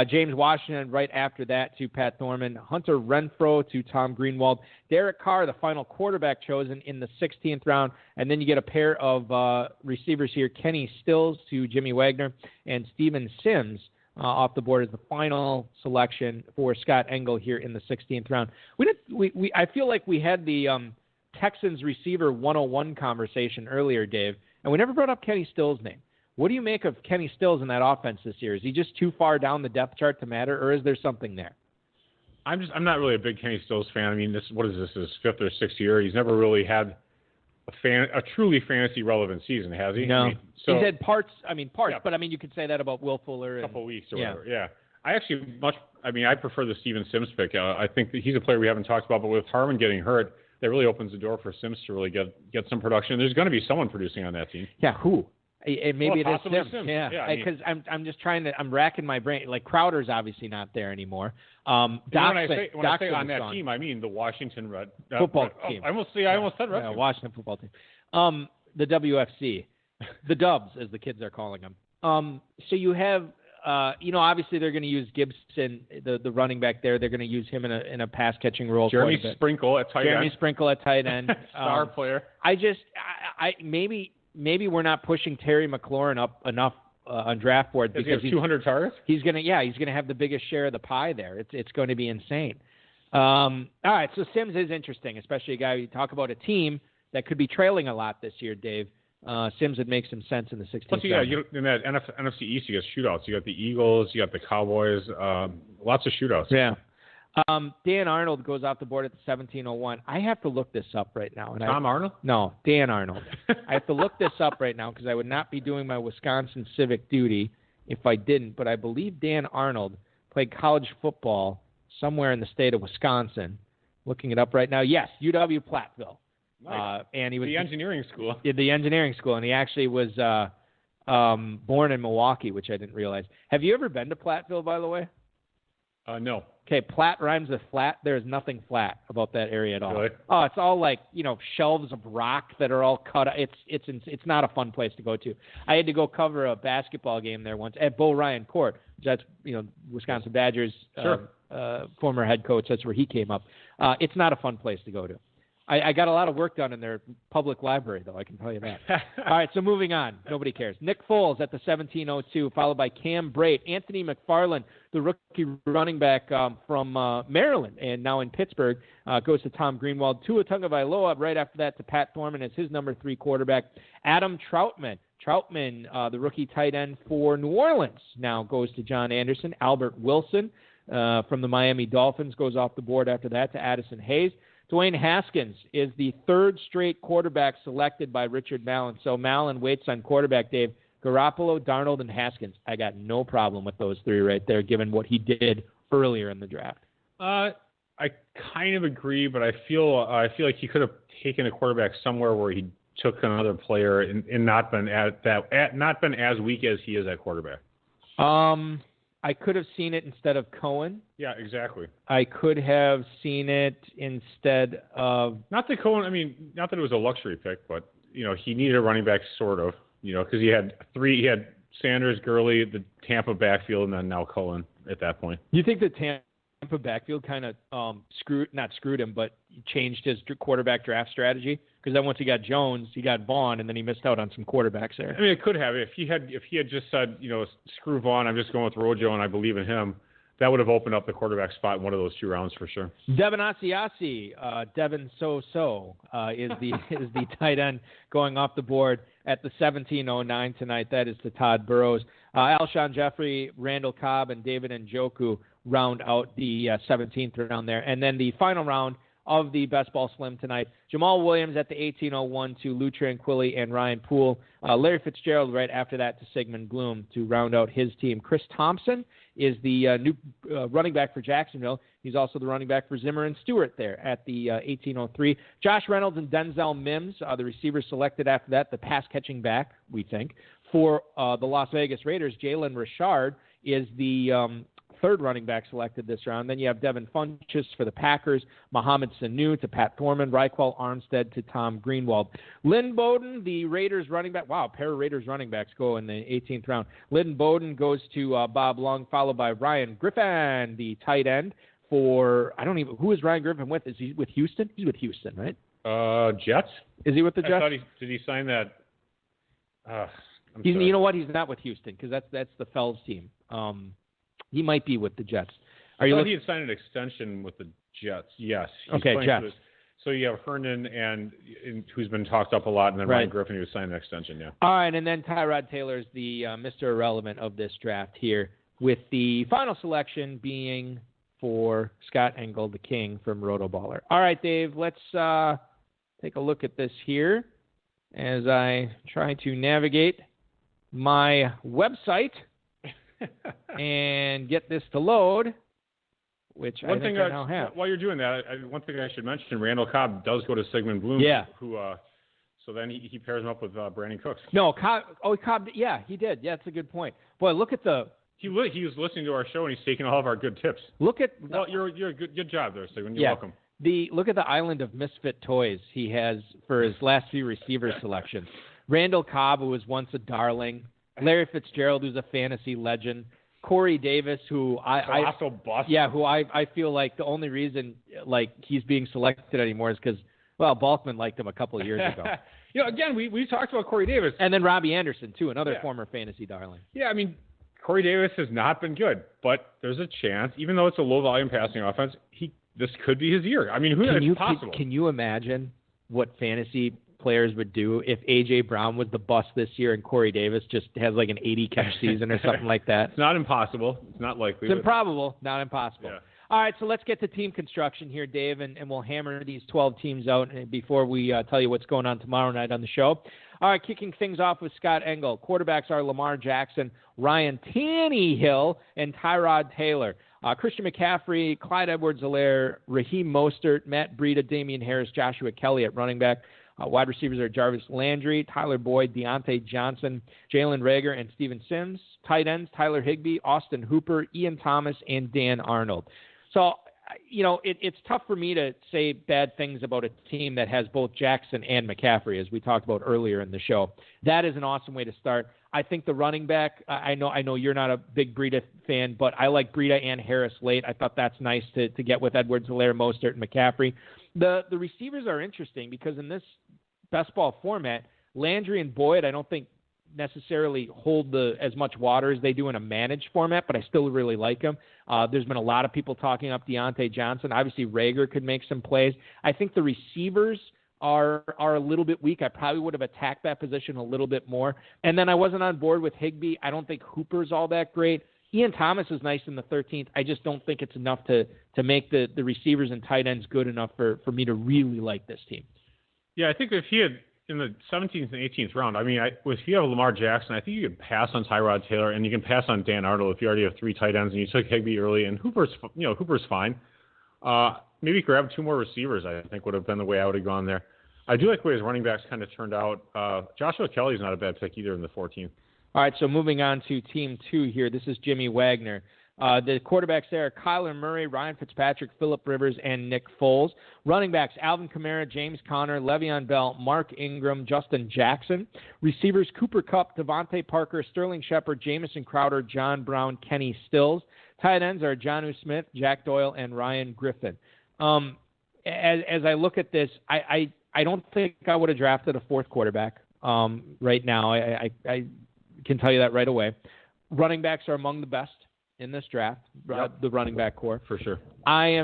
James Washington right after that to Pat Thorman. Hunter Renfrow to Tom Greenwald. Derek Carr, the final quarterback chosen in the 16th round. And then you get a pair of receivers here, Kenny Stills to Jimmy Wagner, and Steven Sims off the board as the final selection for Scott Engel here in the 16th round. I feel like we had the Texans receiver 101 conversation earlier, Dave, and we never brought up Kenny Stills' name. What do you make of Kenny Stills in that offense this year? Is he just too far down the depth chart to matter, or is there something there? I'm not really a big Kenny Stills fan. I mean, his fifth or sixth year. He's never really had a truly fantasy relevant season, has he? No. He's had parts, yeah. But you could say that about Will Fuller. A couple of weeks or whatever, yeah. I prefer the Steven Sims pick. I think that he's a player we haven't talked about, but with Harmon getting hurt, that really opens the door for Sims to really get some production. There's going to be someone producing on that team. Yeah, who? Maybe it is Sims. Yeah, because I'm just I'm racking my brain. Like Crowder's obviously not there anymore. When I say on that team, I mean the Washington football team. I almost said Red. Yeah, Washington football team. The WFC, the Dubs as the kids are calling them. So you have, obviously they're going to use Gibson, the running back there. They're going to use him in a pass catching role. Jeremy Sprinkle at tight end. Star player. Maybe we're not pushing Terry McLaurin up enough on draft board because he's 200 targets. He's gonna have the biggest share of the pie there. It's going to be insane. All right, so Sims is interesting, especially a guy. You talk about a team that could be trailing a lot this year, Dave. Sims would make some sense in the 16th. Plus, in that NFC East, you got shootouts. You got the Eagles, you got the Cowboys. Lots of shootouts. Yeah. Dan Arnold goes off the board at the 17:01. I have to look this up right now. Arnold? No, Dan Arnold. I have to look this up right now because I would not be doing my Wisconsin civic duty if I didn't. But I believe Dan Arnold played college football somewhere in the state of Wisconsin. Looking it up right now. Yes, UW Platteville. Nice. And he was the engineering school. The engineering school, and he actually was born in Milwaukee, which I didn't realize. Have you ever been to Platteville, by the way? No. Okay, Platt rhymes with flat. There is nothing flat about that area at all. Really? Oh, it's all like shelves of rock that are all cut. It's not a fun place to go to. I had to go cover a basketball game there once at Bo Ryan Court. That's Wisconsin Badgers former head coach. That's where he came up. It's not a fun place to go to. I got a lot of work done in their public library, though, I can tell you that. All right, so moving on. Nobody cares. Nick Foles at the 17:02, followed by Cam Brate. Anthony McFarland, the rookie running back from Maryland and now in Pittsburgh, goes to Tom Greenwald. Tua Tagovailoa right after that to Pat Thorman as his number 3 quarterback. Adam Troutman, the rookie tight end for New Orleans, now goes to John Anderson. Albert Wilson from the Miami Dolphins goes off the board after that to Addison Hayes. Dwayne Haskins is the 3rd straight quarterback selected by Richard Mallon. So Mallon waits on quarterback, Dave. Garoppolo, Darnold, and Haskins. I got no problem with those 3 right there, given what he did earlier in the draft. I kind of agree, but I feel like he could have taken a quarterback somewhere where he took another player and not been as weak as he is at quarterback. I could have seen it instead of Cohen. Yeah, exactly. I could have seen it instead of... Not that Cohen, not that it was a luxury pick, but, he needed a running back sort of, because he had Sanders, Gurley, the Tampa backfield, and then now Cohen at that point. You think the Tampa backfield kind of not screwed him, but changed his quarterback draft strategy? Because then once he got Jones, he got Vaughn, and then he missed out on some quarterbacks there. It could have. If he had just said, screw Vaughn, I'm just going with Rojo, and I believe in him, that would have opened up the quarterback spot in one of those 2 rounds for sure. Devin Asiasi, Devin is the tight end going off the board at the 17:09 tonight. That is to Todd Burrows. Alshon Jeffrey, Randall Cobb, and David Njoku round out the 17th round there. And then the final round of the Best Ball Slim tonight, Jamal Williams at the 18:01 to Lou Tranquilli and Ryan Poole. Larry Fitzgerald right after that to Sigmund Bloom to round out his team. Chris Thompson is the new running back for Jacksonville. He's also the running back for Zimmer and Stewart there at the 18:03. Josh Reynolds and Denzel Mims, the receivers selected after that, the pass-catching back, we think, for the Las Vegas Raiders. Jalen Richard is the 3rd running back selected this round. Then you have Devin Funchess for the Packers, Mohamed Sanu to Pat Thorman, Raekwon Armstead to Tom Greenwald. Lynn Bowden, the Raiders running back. Wow, a pair of Raiders running backs go in the 18th round. Lynn Bowden goes to Bob Lung, followed by Ryan Griffin, the tight end for, who is Ryan Griffin with? Is he with Houston? He's with Houston, right? Jets? Is he with the Jets? Did he sign that? You know what? He's not with Houston because that's the Fells team. He might be with the Jets. He had signed an extension with the Jets. Yes. Okay, Jets. So you have Herndon and who's been talked up a lot, and then Ryan Griffin who signed an extension. Yeah. All right, and then Tyrod Taylor's the Mr. Irrelevant of this draft here, with the final selection being for Scott Engel, the king from Rotoballer. All right, Dave, let's take a look at this here as I try to navigate my website and get this to load, which I now have. While you're doing that, one thing I should mention, Randall Cobb does go to Sigmund Bloom. Yeah. So then he pairs him up with Brandon Cooks. No, Cobb. Oh, Cobb. Yeah, he did. Yeah, that's a good point. Boy, look at the. He was listening to our show and he's taking all of our good tips. Look at. Well, you're a good job there, Sigmund. You're welcome. Look at the island of misfit toys he has for his last few receiver selections. Randall Cobb, who was once a darling. Larry Fitzgerald, who's a fantasy legend. Corey Davis, who I feel like the only reason he's being selected anymore is because Balkman liked him a couple of years ago. Again, we talked about Corey Davis, and then Robbie Anderson too, another former fantasy darling. Yeah, Corey Davis has not been good, but there's a chance, even though it's a low volume passing offense, this could be his year. It's possible. Can you imagine what fantasy players would do if A.J. Brown was the bust this year and Corey Davis just has like an 80-catch season or something like that? It's not impossible. It's not likely. It's improbable, not impossible. Yeah. All right, so let's get to team construction here, Dave, and we'll hammer these 12 teams out before we tell you what's going on tomorrow night on the show. All right, kicking things off with Scott Engel. Quarterbacks are Lamar Jackson, Ryan Tannehill, and Tyrod Taylor. Christian McCaffrey, Clyde Edwards-Helaire, Raheem Mostert, Matt Breida, Damian Harris, Joshua Kelly at running back. Wide receivers are Jarvis Landry, Tyler Boyd, Deontay Johnson, Jalen Reagor, and Steven Sims. Tight ends, Tyler Higbee, Austin Hooper, Ian Thomas, and Dan Arnold. So, it's tough for me to say bad things about a team that has both Jackson and McCaffrey, as we talked about earlier in the show. That is an awesome way to start. I think the running back, I know you're not a big Breida fan, but I like Breida and Harris late. I thought that's nice to get with Edwards, Helaire, Mostert, and McCaffrey. The receivers are interesting because in this best ball format, Landry and Boyd, I don't think necessarily hold as much water as they do in a managed format, but I still really like them. There's been a lot of people talking up Deontay Johnson. Obviously, Rager could make some plays. I think the receivers are a little bit weak. I probably would have attacked that position a little bit more. And then I wasn't on board with Higbee. I don't think Hooper's all that great. Ian Thomas is nice in the 13th. I just don't think it's enough to make the receivers and tight ends good enough for me to really like this team. Yeah, I think if he had in the 17th and 18th round, I mean, if you have Lamar Jackson, I think you could pass on Tyrod Taylor and you can pass on Dan Arnold if you already have 3 tight ends and you took Higbee early, and Hooper's fine. Maybe grab 2 more receivers, I think would have been the way I would have gone there. I do like the way his running backs kind of turned out. Joshua Kelly's not a bad pick either in the 14th. All right, so moving on to Team 2 here. This is Jimmy Wagner. The quarterbacks there are Kyler Murray, Ryan Fitzpatrick, Phillip Rivers, and Nick Foles. Running backs, Alvin Kamara, James Conner, Le'Veon Bell, Mark Ingram, Justin Jackson. Receivers, Cooper Kupp, Devontae Parker, Sterling Shepard, Jamison Crowder, John Brown, Kenny Stills. Tight ends are Jonnu Smith, Jack Doyle, and Ryan Griffin. As I look at this, I don't think I would have drafted a 4th quarterback right now. I can tell you that right away. Running backs are among the best in this draft, the running back core. For sure. I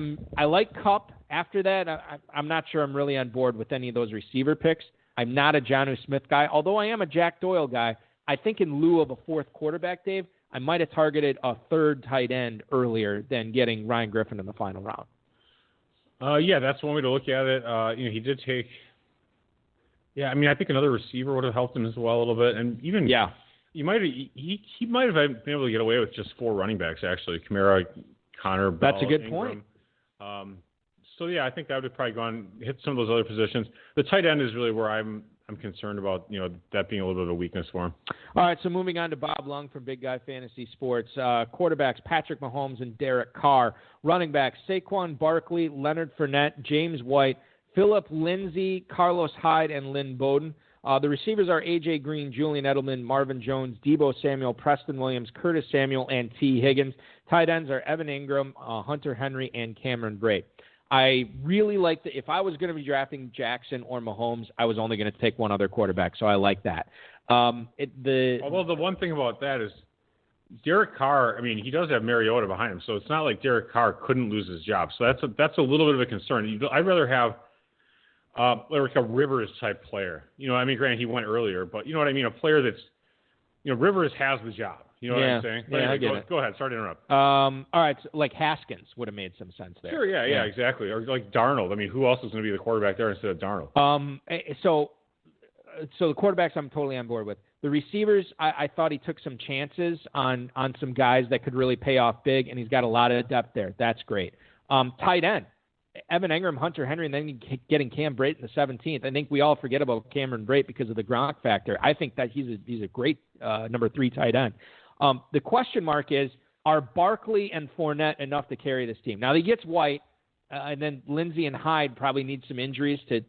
like Kupp. After that, I'm not sure I'm really on board with any of those receiver picks. I'm not a Jonnu Smith guy, although I am a Jack Doyle guy. I think in lieu of a 4th quarterback, Dave, I might have targeted a 3rd tight end earlier than getting Ryan Griffin in the final round. Yeah, that's one way to look at it. He did take. Yeah, I mean, I think another receiver would have helped him as well a little bit, and even he might have been able to get away with just 4 running backs actually. Kamara, Connor, Bell, that's a good Ingram. Point. So yeah, I think that would have probably hit some of those other positions. The tight end is really where I'm concerned about, that being a little bit of a weakness for him. All right, so moving on to Bob Lung from Big Guy Fantasy Sports. Quarterbacks, Patrick Mahomes and Derek Carr. Running backs, Saquon Barkley, Leonard Fournette, James White, Philip Lindsay, Carlos Hyde, and Lynn Bowden. The receivers are A.J. Green, Julian Edelman, Marvin Jones, Deebo Samuel, Preston Williams, Curtis Samuel, and T. Higgins. Tight ends are Evan Ingram, Hunter Henry, and Cameron Brate. I really like if I was going to be drafting Jackson or Mahomes, I was only going to take one other quarterback, so I like that. Although the one thing about that is Derek Carr, I mean, he does have Mariota behind him, so it's not like Derek Carr couldn't lose his job. So that's a little bit of a concern. I'd rather have like a Rivers type player. I mean, granted he went earlier, but you know what I mean? A player that's, Rivers has the job. You know what I'm saying? Yeah, anyway, I get it. Go ahead. Sorry to interrupt. All right, so like Haskins would have made some sense there. Sure, yeah, exactly. Or like Darnold. I mean, who else is going to be the quarterback there instead of Darnold? So the quarterbacks I'm totally on board with. The receivers, I thought he took some chances on some guys that could really pay off big, and he's got a lot of depth there. That's great. Tight end, Evan Ingram, Hunter Henry, and then getting Cam Brate in the 17th. I think we all forget about Cameron Brate because of the Gronk factor. I think that he's a great number 3 tight end. The question mark is, are Barkley and Fournette enough to carry this team? Now, he gets White, and then Lindsey and Hyde probably need some injuries to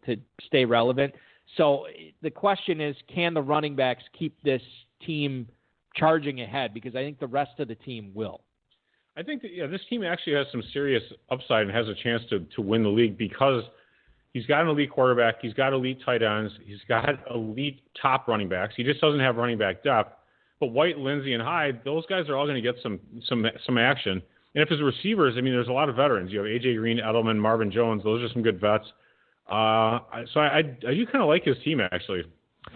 stay relevant. So the question is, can the running backs keep this team charging ahead? Because I think the rest of the team will. I think that, this team actually has some serious upside and has a chance to win the league because he's got an elite quarterback, he's got elite tight ends, he's got elite top running backs. He just doesn't have running back depth. But White, Lindsey, and Hyde, those guys are all going to get some action. And if his receivers, I mean, there's a lot of veterans. You have A.J. Green, Edelman, Marvin Jones. Those are some good vets. So I do kind of like his team, actually.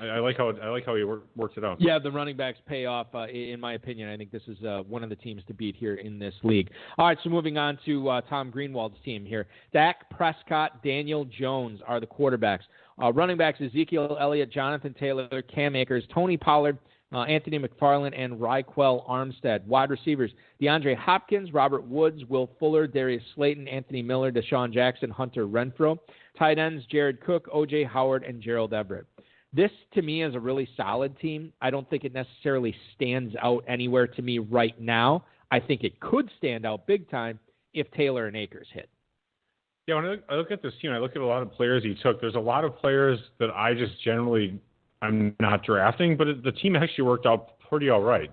I like how he works it out. Yeah, the running backs pay off. In my opinion, I think this is one of the teams to beat here in this league. All right, so moving on to Tom Greenwald's team here. Dak Prescott, Daniel Jones are the quarterbacks. Running backs, Ezekiel Elliott, Jonathan Taylor, Cam Akers, Tony Pollard, Anthony McFarland, and Raquel Armstead. Wide receivers, DeAndre Hopkins, Robert Woods, Will Fuller, Darius Slayton, Anthony Miller, Deshaun Jackson, Hunter Renfrow. Tight ends, Jared Cook, O.J. Howard, and Gerald Everett. This, to me, is a really solid team. I don't think it necessarily stands out anywhere to me right now. I think it could stand out big time if Taylor and Akers hit. Yeah, when I look at this team, I look at a lot of players he took. There's a lot of players that I just generally I'm not drafting, but the team actually worked out pretty all right.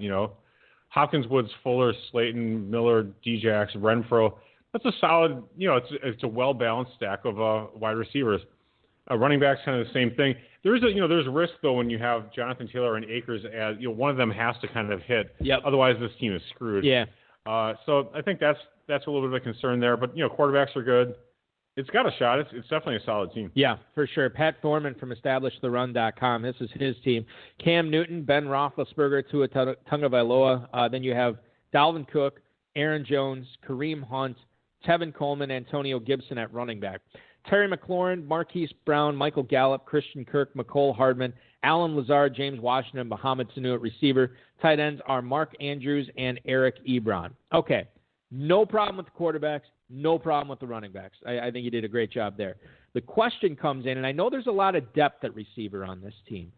Hopkins, Woods, Fuller, Slayton, Miller, Djax, Renfrow. that's a solid, it's a well-balanced stack of wide receivers. Running backs kind of the same thing. There's risk though when you have Jonathan Taylor and Akers as one of them has to kind of hit. Yep. Otherwise, this team is screwed. Yeah. So I think that's a little bit of a concern there. But quarterbacks are good. It's got a shot. It's definitely a solid team. Yeah, for sure. Pat Thorman from EstablishTheRun.com. This is his team. Cam Newton, Ben Roethlisberger, Tua Tagovailoa. Then you have Dalvin Cook, Aaron Jones, Kareem Hunt, Tevin Coleman, Antonio Gibson at running back. Terry McLaurin, Marquise Brown, Michael Gallup, Christian Kirk, McCole Hardman, Alan Lazard, James Washington, Mohamed Sanu at receiver. Tight ends are Mark Andrews and Eric Ebron. Okay, no problem with the quarterbacks, no problem with the running backs. I think you did a great job there. The question comes in, and I know there's a lot of depth at receiver on this team,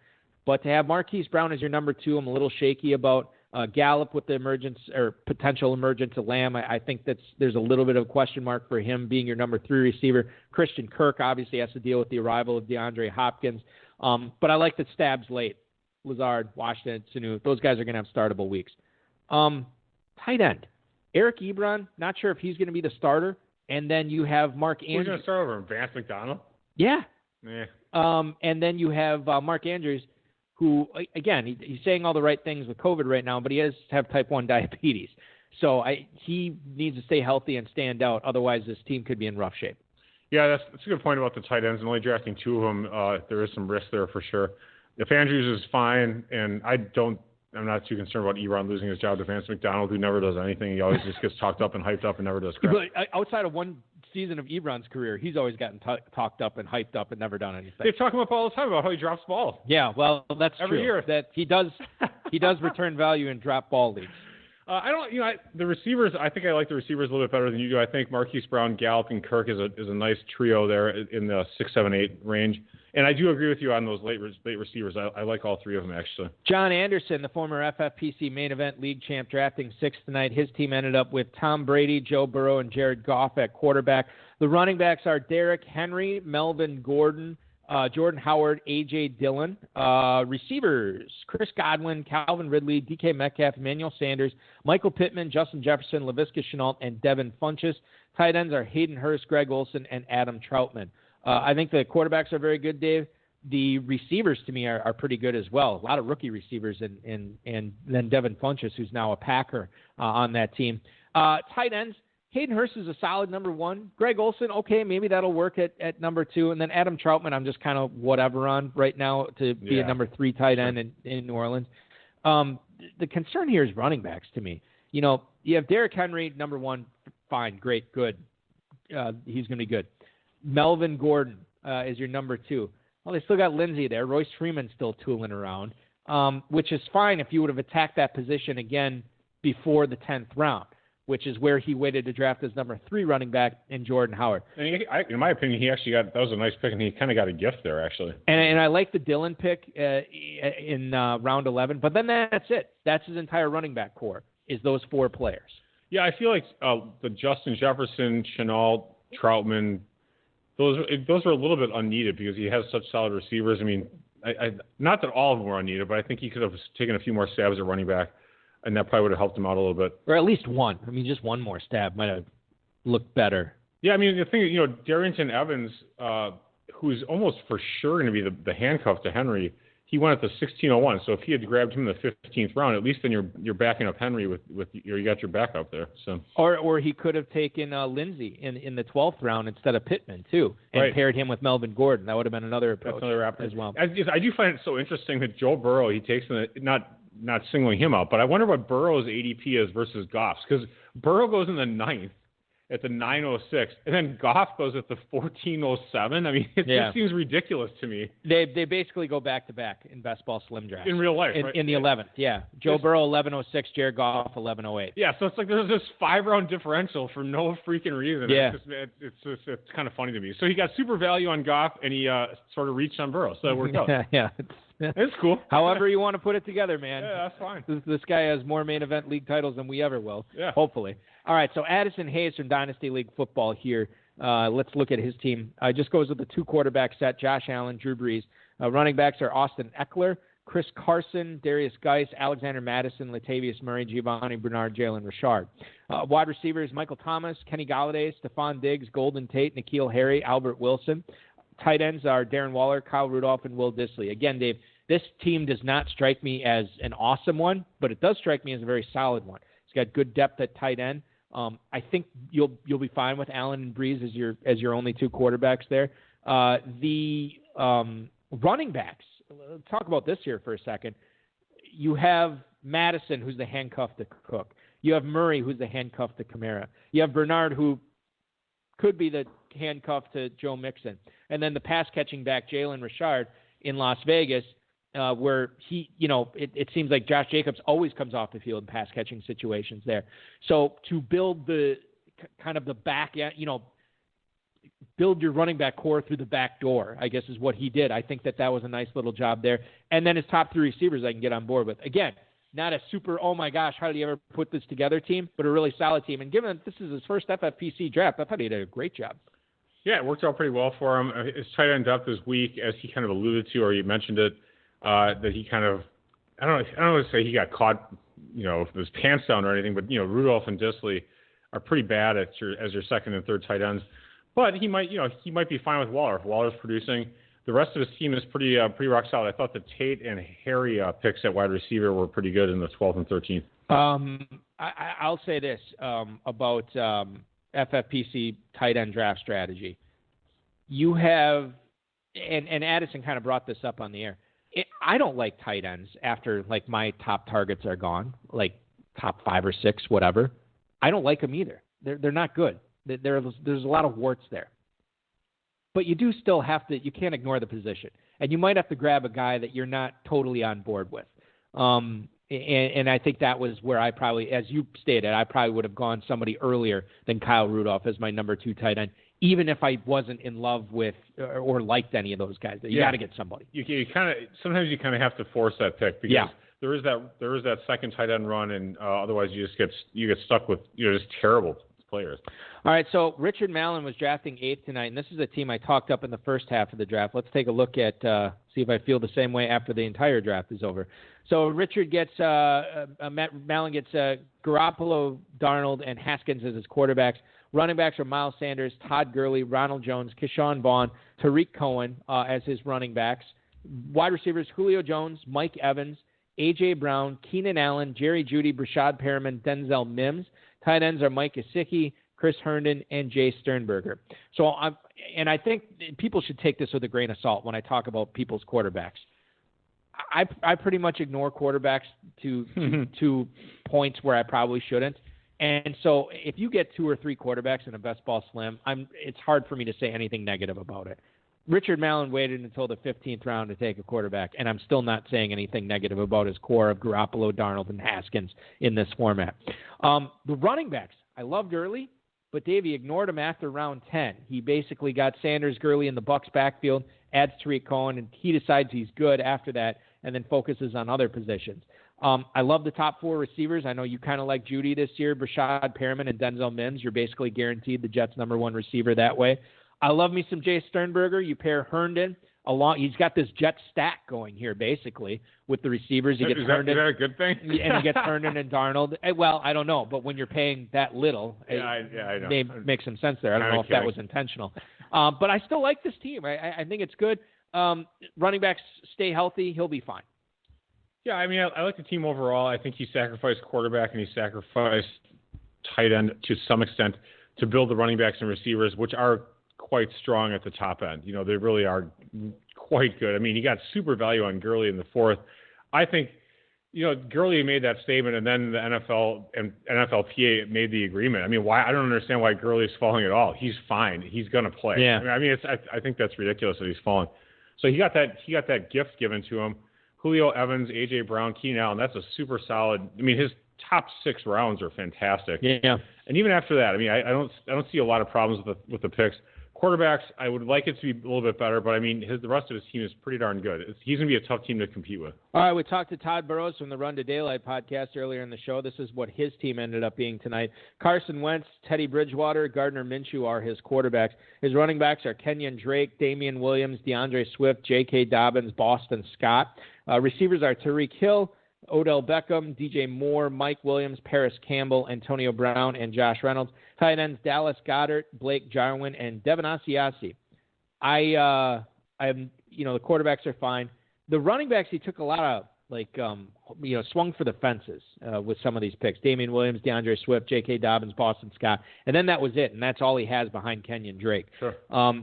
but to have Marquise Brown as your number 2, I'm a little shaky about. Gallup with the emergence or potential emergence of Lamb, I think there's a little bit of a question mark for him being your number 3 receiver. Christian Kirk obviously has to deal with the arrival of DeAndre Hopkins. But I like the stabs late. Lazard, Washington, Sanu, those guys are going to have startable weeks. Tight end. Eric Ebron, not sure if he's going to be the starter. And then you have Mark Andrews. Who's going to start over Vance McDonald? Yeah. Yeah. And then you have Mark Andrews, who, again, he's saying all the right things with COVID right now, but he does have type 1 diabetes. So he needs to stay healthy and stand out. Otherwise, this team could be in rough shape. Yeah, that's a good point about the tight ends and only drafting 2 of them. There is some risk there for sure. If Andrews is fine, and I'm not too concerned about Ebron losing his job to Vance McDonald, who never does anything. He always just gets talked up and hyped up and never does crap. But outside of one season of Ebron's career, he's always gotten talked up and hyped up and never done anything. They talk about all the time about how he drops balls. Yeah, well, that's every true. year. That he does return value in drop ball leagues. The receivers. I think I like the receivers a little bit better than you do. I think Marquise Brown, Gallup, and Kirk is a nice trio there in the 6, 7, 8 range. And I do agree with you on those late receivers. I like all 3 of them, actually. John Anderson, the former FFPC main event league champ, drafting 6th tonight. His team ended up with Tom Brady, Joe Burrow, and Jared Goff at quarterback. The running backs are Derrick Henry, Melvin Gordon, Jordan Howard, A.J. Dillon. Receivers, Chris Godwin, Calvin Ridley, D.K. Metcalf, Emmanuel Sanders, Michael Pittman, Justin Jefferson, Laviska Shenault, and Devin Funchess. Tight ends are Hayden Hurst, Greg Olsen, and Adam Troutman. I think the quarterbacks are very good, Dave. The receivers, to me, are pretty good as well. A lot of rookie receivers, and then Devin Funchess, who's now a Packer on that team. Tight ends, Hayden Hurst is a solid number 1. Greg Olsen, okay, maybe that'll work at number 2. And then Adam Troutman, I'm just kind of whatever on right now to be a number 3 tight end in New Orleans. The concern here is running backs to me. You have Derrick Henry, number 1, fine, great, good. He's going to be good. Melvin Gordon is your number 2. Well, they still got Lindsey there. Royce Freeman's still tooling around, which is fine if you would have attacked that position again before the 10th round, which is where he waited to draft his number 3 running back in Jordan Howard. And in my opinion, he actually that was a nice pick, and he kind of got a gift there, actually. And I like the Dillon pick in round 11, but then that's it. That's his entire running back core, is those 4 players. Yeah, I feel like the Justin Jefferson, Shenault, Troutman, those are a little bit unneeded because he has such solid receivers. I mean, not that all of them were unneeded, but I think he could have taken a few more stabs at running back, and that probably would have helped him out a little bit. Or at least one. I mean, just one more stab might have looked better. Yeah, I mean, the thing, Darrington Evans, who's almost for sure going to be the handcuff to Henry, he went at the 1601. So if he had grabbed him in the 15th round, at least then you're backing up Henry with you got your backup there. So or he could have taken Lindsey in the 12th round instead of Pittman too, and paired him with Melvin Gordon. That would have been another approach as well. I do find it so interesting that Joe Burrow he takes not singling him out, but I wonder what Burrow's ADP is versus Goff's, because Burrow goes in the 9th at the 906, and then Goff goes at the 1407. I mean, it just seems ridiculous to me. They basically go back-to-back in best ball slim draft. In real life, right? In the 11th, yeah. Joe Burrow, 1106, Jared Goff, 1108. Yeah, so it's like there's this 5-round differential for no freaking reason. Yeah. It's kind of funny to me. So he got super value on Goff, and he sort of reached on Burrow, so it worked out. Yeah, it's cool. However you want to put it together, man. Yeah, that's fine. This guy has more main event league titles than we ever will. Yeah. Hopefully. All right, so Addison Hayes from Dynasty League Football here. Let's look at his team. Just goes with the 2 quarterback set, Josh Allen, Drew Brees. Running backs are Austin Eckler, Chris Carson, Darius Geis, Alexander Madison, Latavius Murray, Giovanni Bernard, Jalen Richard. Wide receivers, Michael Thomas, Kenny Galladay, Stephon Diggs, Golden Tate, N'Keal Harry, Albert Wilson. Tight ends are Darren Waller, Kyle Rudolph, and Will Dissly. Again, Dave, this team does not strike me as an awesome one, but it does strike me as a very solid one. It's got good depth at tight end. I think you'll be fine with Allen and Breeze as your only two quarterbacks there. The running backs, let's talk about this here for a second. You have Madison, who's the handcuff to Cook. You have Murray, who's the handcuff to Kamara. You have Bernard, who could be the handcuff to Joe Mixon. And then the pass-catching back, Jalen Richard, in Las Vegas, where he, it seems like Josh Jacobs always comes off the field in pass-catching situations there. So to build the kind of the back, build your running back core through the back door, I guess is what he did. I think that was a nice little job there. And then his top three receivers I can get on board with. Again, not a super, oh my gosh, how did he ever put this together team, but a really solid team. And given that this is his first FFPC draft, I thought he did a great job. Yeah, it worked out pretty well for him. His tight end depth is weak, as he kind of alluded to, or you mentioned it, that he kind of, I don't want to say he got caught, with his pants down or anything, but, Rudolph and Dissly are pretty bad as your second and third tight ends. But he might be fine with Waller. If Waller's producing, the rest of his team is pretty rock solid. I thought the Tate and Harry picks at wide receiver were pretty good in the 12th and 13th. I'll say this about FFPC tight end draft strategy. You have, and Addison kind of brought this up on the air. I don't like tight ends after my top targets are gone, top 5 or 6, whatever. I don't like them either. They're not good. There's a lot of warts there. But you do still have to, you can't ignore the position. And you might have to grab a guy that you're not totally on board with. And I think that was where I probably, as you stated, I probably would have gone somebody earlier than Kyle Rudolph as my number 2 tight end, even if I wasn't in love with or liked any of those guys. You got to get somebody. Sometimes you kind of have to force that pick because there is that second tight end run, and otherwise you get stuck with just terrible players. All right, so Richard Mallon was drafting 8th tonight, and this is a team I talked up in the first half of the draft. Let's take a look at see if I feel the same way after the entire draft is over. So Richard gets Mallon gets Garoppolo, Darnold, and Haskins as his quarterbacks. Running backs are Miles Sanders, Todd Gurley, Ronald Jones, Keyshawn Vaughn, Tariq Cohen as his running backs. Wide receivers, Julio Jones, Mike Evans, A.J. Brown, Keenan Allen, Jerry Jeudy, Brashad Perriman, Denzel Mims. Tight ends are Mike Gesicki, Chris Herndon, and Jay Sternberger. So I think people should take this with a grain of salt when I talk about people's quarterbacks. I pretty much ignore quarterbacks to points where I probably shouldn't. And so if you get 2 or 3 quarterbacks in a best ball slim, it's hard for me to say anything negative about it. Richard Mallon waited until the 15th round to take a quarterback, and I'm still not saying anything negative about his core of Garoppolo, Darnold, and Haskins in this format. The running backs, I loved Gurley, but Davey ignored him after round 10. He basically got Sanders, Gurley in the Bucs backfield, adds Tariq Cohen, and he decides he's good after that and then focuses on other positions. I love the top 4 receivers. I know you kind of like Jeudy this year, Brashad Perriman, and Denzel Mims. You're basically guaranteed the Jets' number 1 receiver that way. I love me some Jay Sternberger. You pair Herndon along. He's got this jet stack going here, basically, with the receivers. He gets Herndon. Is that a good thing? And he gets Herndon and Darnold. Well, I don't know, but when you're paying that little, I know. They make some sense there. I don't know if that was intentional. But I still like this team. I think it's good. Running backs stay healthy. He'll be fine. Yeah, I like the team overall. I think he sacrificed quarterback and he sacrificed tight end to some extent to build the running backs and receivers, which are quite strong at the top end. They really are quite good. He got super value on Gurley in the 4th. I think, Gurley made that statement, and then the NFL and NFLPA made the agreement. Why? I don't understand why Gurley's falling at all. He's fine. He's going to play. Yeah. I think that's ridiculous that he's falling. So he got that gift given to him. Julio Evans, A.J. Brown, Keenan Allen, that's a super solid. His top 6 rounds are fantastic. Yeah. And even after that, I don't see a lot of problems with the picks. Quarterbacks, I would like it to be a little bit better, but I mean, the rest of his team is pretty darn good. He's going to be a tough team to compete with. All right, we talked to Todd Burrows from the Run to Daylight podcast earlier in the show. This is what his team ended up being tonight. Carson Wentz, Teddy Bridgewater, Gardner Minshew are his quarterbacks. His running backs are Kenyon Drake, Damian Williams, DeAndre Swift, J.K. Dobbins, Boston Scott. Receivers are Tyreek Hill, Odell Beckham, DJ Moore, Mike Williams, Paris Campbell, Antonio Brown, and Josh Reynolds. Tight ends Dallas Goedert, Blake Jarwin, and Devin Asiasi. The quarterbacks are fine. The running backs, he took a lot of swung for the fences with some of these picks. Damian Williams, DeAndre Swift, J.K. Dobbins, Boston Scott, and then that was it, and that's all he has behind Kenyon Drake. Sure.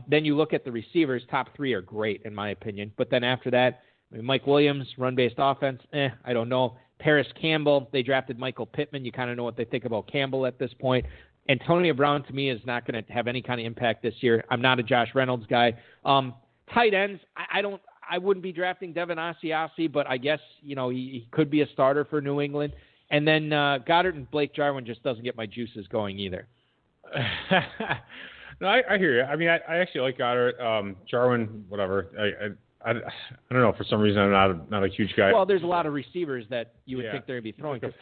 Then you look at the receivers. Top three are great in my opinion, but then after that, Mike Williams, run-based offense, I don't know. Paris Campbell, they drafted Michael Pittman. You kind of know what they think about Campbell at this point. Antonio Brown, to me, is not going to have any kind of impact this year. I'm not a Josh Reynolds guy. Tight ends, I wouldn't be drafting Devin Asiasi, but I guess, he could be a starter for New England. And then Goddard and Blake Jarwin just doesn't get my juices going either. No, I hear you. I mean, I actually like Goddard. Jarwin, whatever. I don't know. For some reason, I'm not a huge guy. Well, there's a lot of receivers that you would think they're going to be throwing. Like a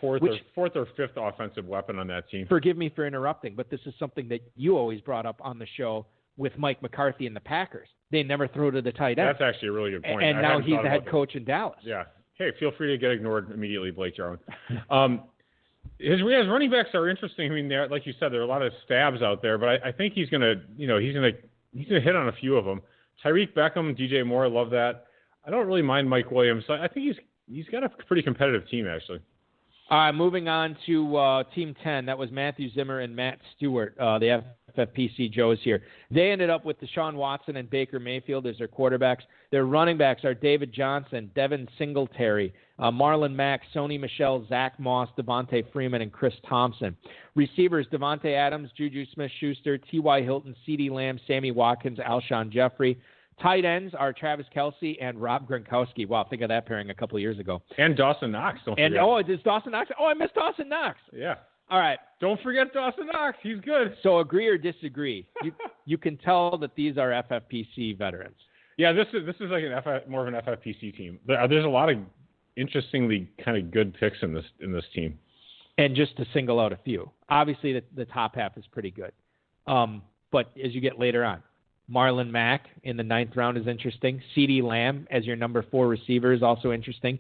fourth or fifth offensive weapon on that team. Forgive me for interrupting, but this is something that you always brought up on the show with Mike McCarthy and the Packers. They never throw to the tight end. That's actually a really good point. And now he's the head coach in Dallas. Yeah. Hey, feel free to get ignored immediately, Blake Jarwin. His running backs are interesting. I mean, like you said, there are a lot of stabs out there, but I think he's gonna hit on a few of them. Tyreek Beckham, DJ Moore, I love that. I don't really mind Mike Williams. So I think he's got a pretty competitive team, actually. All right, moving on to Team 10. That was Matthew Zimmer and Matt Stewart, the FFPC Joes here. They ended up with Deshaun Watson and Baker Mayfield as their quarterbacks. Their running backs are David Johnson, Devin Singletary, Marlon Mack, Sony Michel, Zach Moss, Devontae Freeman, and Chris Thompson. Receivers, Devontae Adams, Juju Smith-Schuster, T.Y. Hilton, CeeDee Lamb, Sammy Watkins, Alshon Jeffrey. Tight ends are Travis Kelce and Rob Gronkowski. Wow, think of that pairing a couple of years ago. And Dawson Knox, don't forget. And, is Dawson Knox? Oh, I missed Dawson Knox. Yeah. All right. Don't forget Dawson Knox. He's good. So agree or disagree? You can tell that these are FFPC veterans. Yeah, this is like more of an FFPC team. There's a lot of interestingly kind of good picks in this team. And just to single out a few, obviously the top half is pretty good. But as you get later on, Marlon Mack in the 9th round is interesting. CeeDee Lamb as your number 4 receiver is also interesting.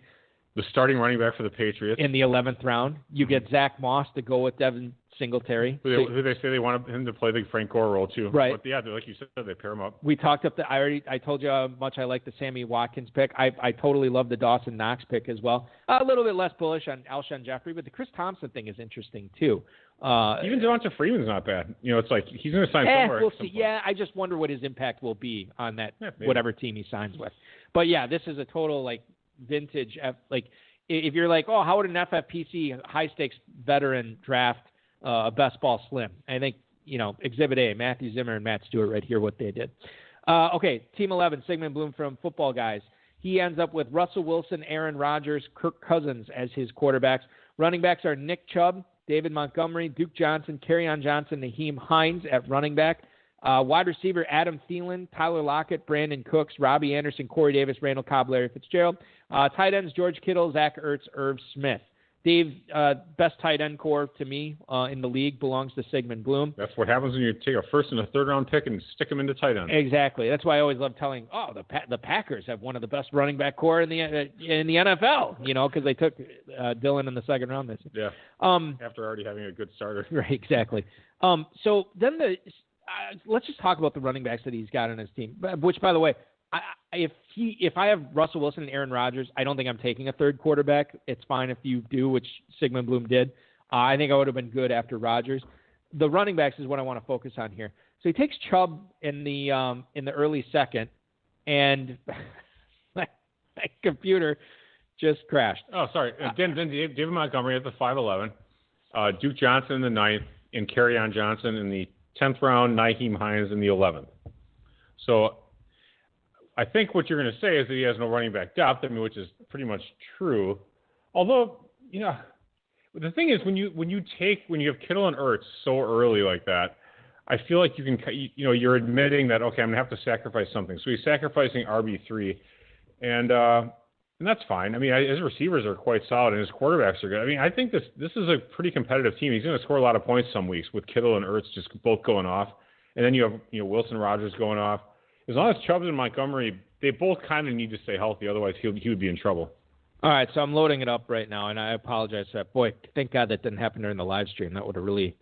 The starting running back for the Patriots. In the 11th round, you get Zach Moss to go with Devin Singletary. Who they say they want him to play the Frank Gore role too. Right. But yeah, like you said, they pair him up. We talked up I told you how much I like the Sammy Watkins pick. I totally love the Dawson Knox pick as well. A little bit less bullish on Alshon Jeffrey, but the Chris Thompson thing is interesting too. Even Devonta Freeman's not bad. It's like he's going to sign somewhere. We'll see. Yeah, I just wonder what his impact will be on that whatever team he signs with. But yeah, this is a total vintage. If you're like, oh, how would an FFPC high stakes veteran draft a best ball slim? I think Exhibit A, Matthew Zimmer and Matt Stewart right here, what they did. Okay, Team 11, Sigmund Bloom from Football Guys. He ends up with Russell Wilson, Aaron Rodgers, Kirk Cousins as his quarterbacks. Running backs are Nick Chubb, David Montgomery, Duke Johnson, Kerryon Johnson, Naheem Hines at running back. Wide receiver Adam Thielen, Tyler Lockett, Brandon Cooks, Robbie Anderson, Corey Davis, Randall Cobb, Larry Fitzgerald. Tight ends George Kittle, Zach Ertz, Irv Smith. Dave, best tight end core to me in the league belongs to Sigmund Bloom. That's what happens when you take a first and a third round pick and stick them into tight end. Exactly. That's why I always love telling. The Packers have one of the best running back core in the NFL. Because they took Dylan in the 2nd round this year. Yeah. After already having a good starter. Right. Exactly. So then let's just talk about the running backs that he's got on his team. Which, by the way, if I have Russell Wilson and Aaron Rodgers, I don't think I'm taking a third quarterback. It's fine if you do, which Sigmund Bloom did. I think I would have been good after Rodgers. The running backs is what I want to focus on here. So he takes Chubb in the early 2nd, and my computer just crashed. Oh, sorry. Then David Montgomery at the 5'11", Duke Johnson in the 9th, and Kerryon Johnson in the 10th round, Naheem Hines in the 11th. So I think what you're going to say is that he has no running back depth, which is pretty much true. Although, the thing is when you have Kittle and Ertz so early like that, I feel like you can, you're admitting that, okay, I'm going to have to sacrifice something. So he's sacrificing RB3, and that's fine. I mean, his receivers are quite solid, and his quarterbacks are good. I mean, I think this is a pretty competitive team. He's going to score a lot of points some weeks with Kittle and Ertz just both going off. And then you have Wilson Rogers going off. As long as Chubbs and Montgomery, they both kind of need to stay healthy. Otherwise, he would be in trouble. All right, so I'm loading it up right now, and I apologize for that. Boy, thank God that didn't happen during the live stream. That would have really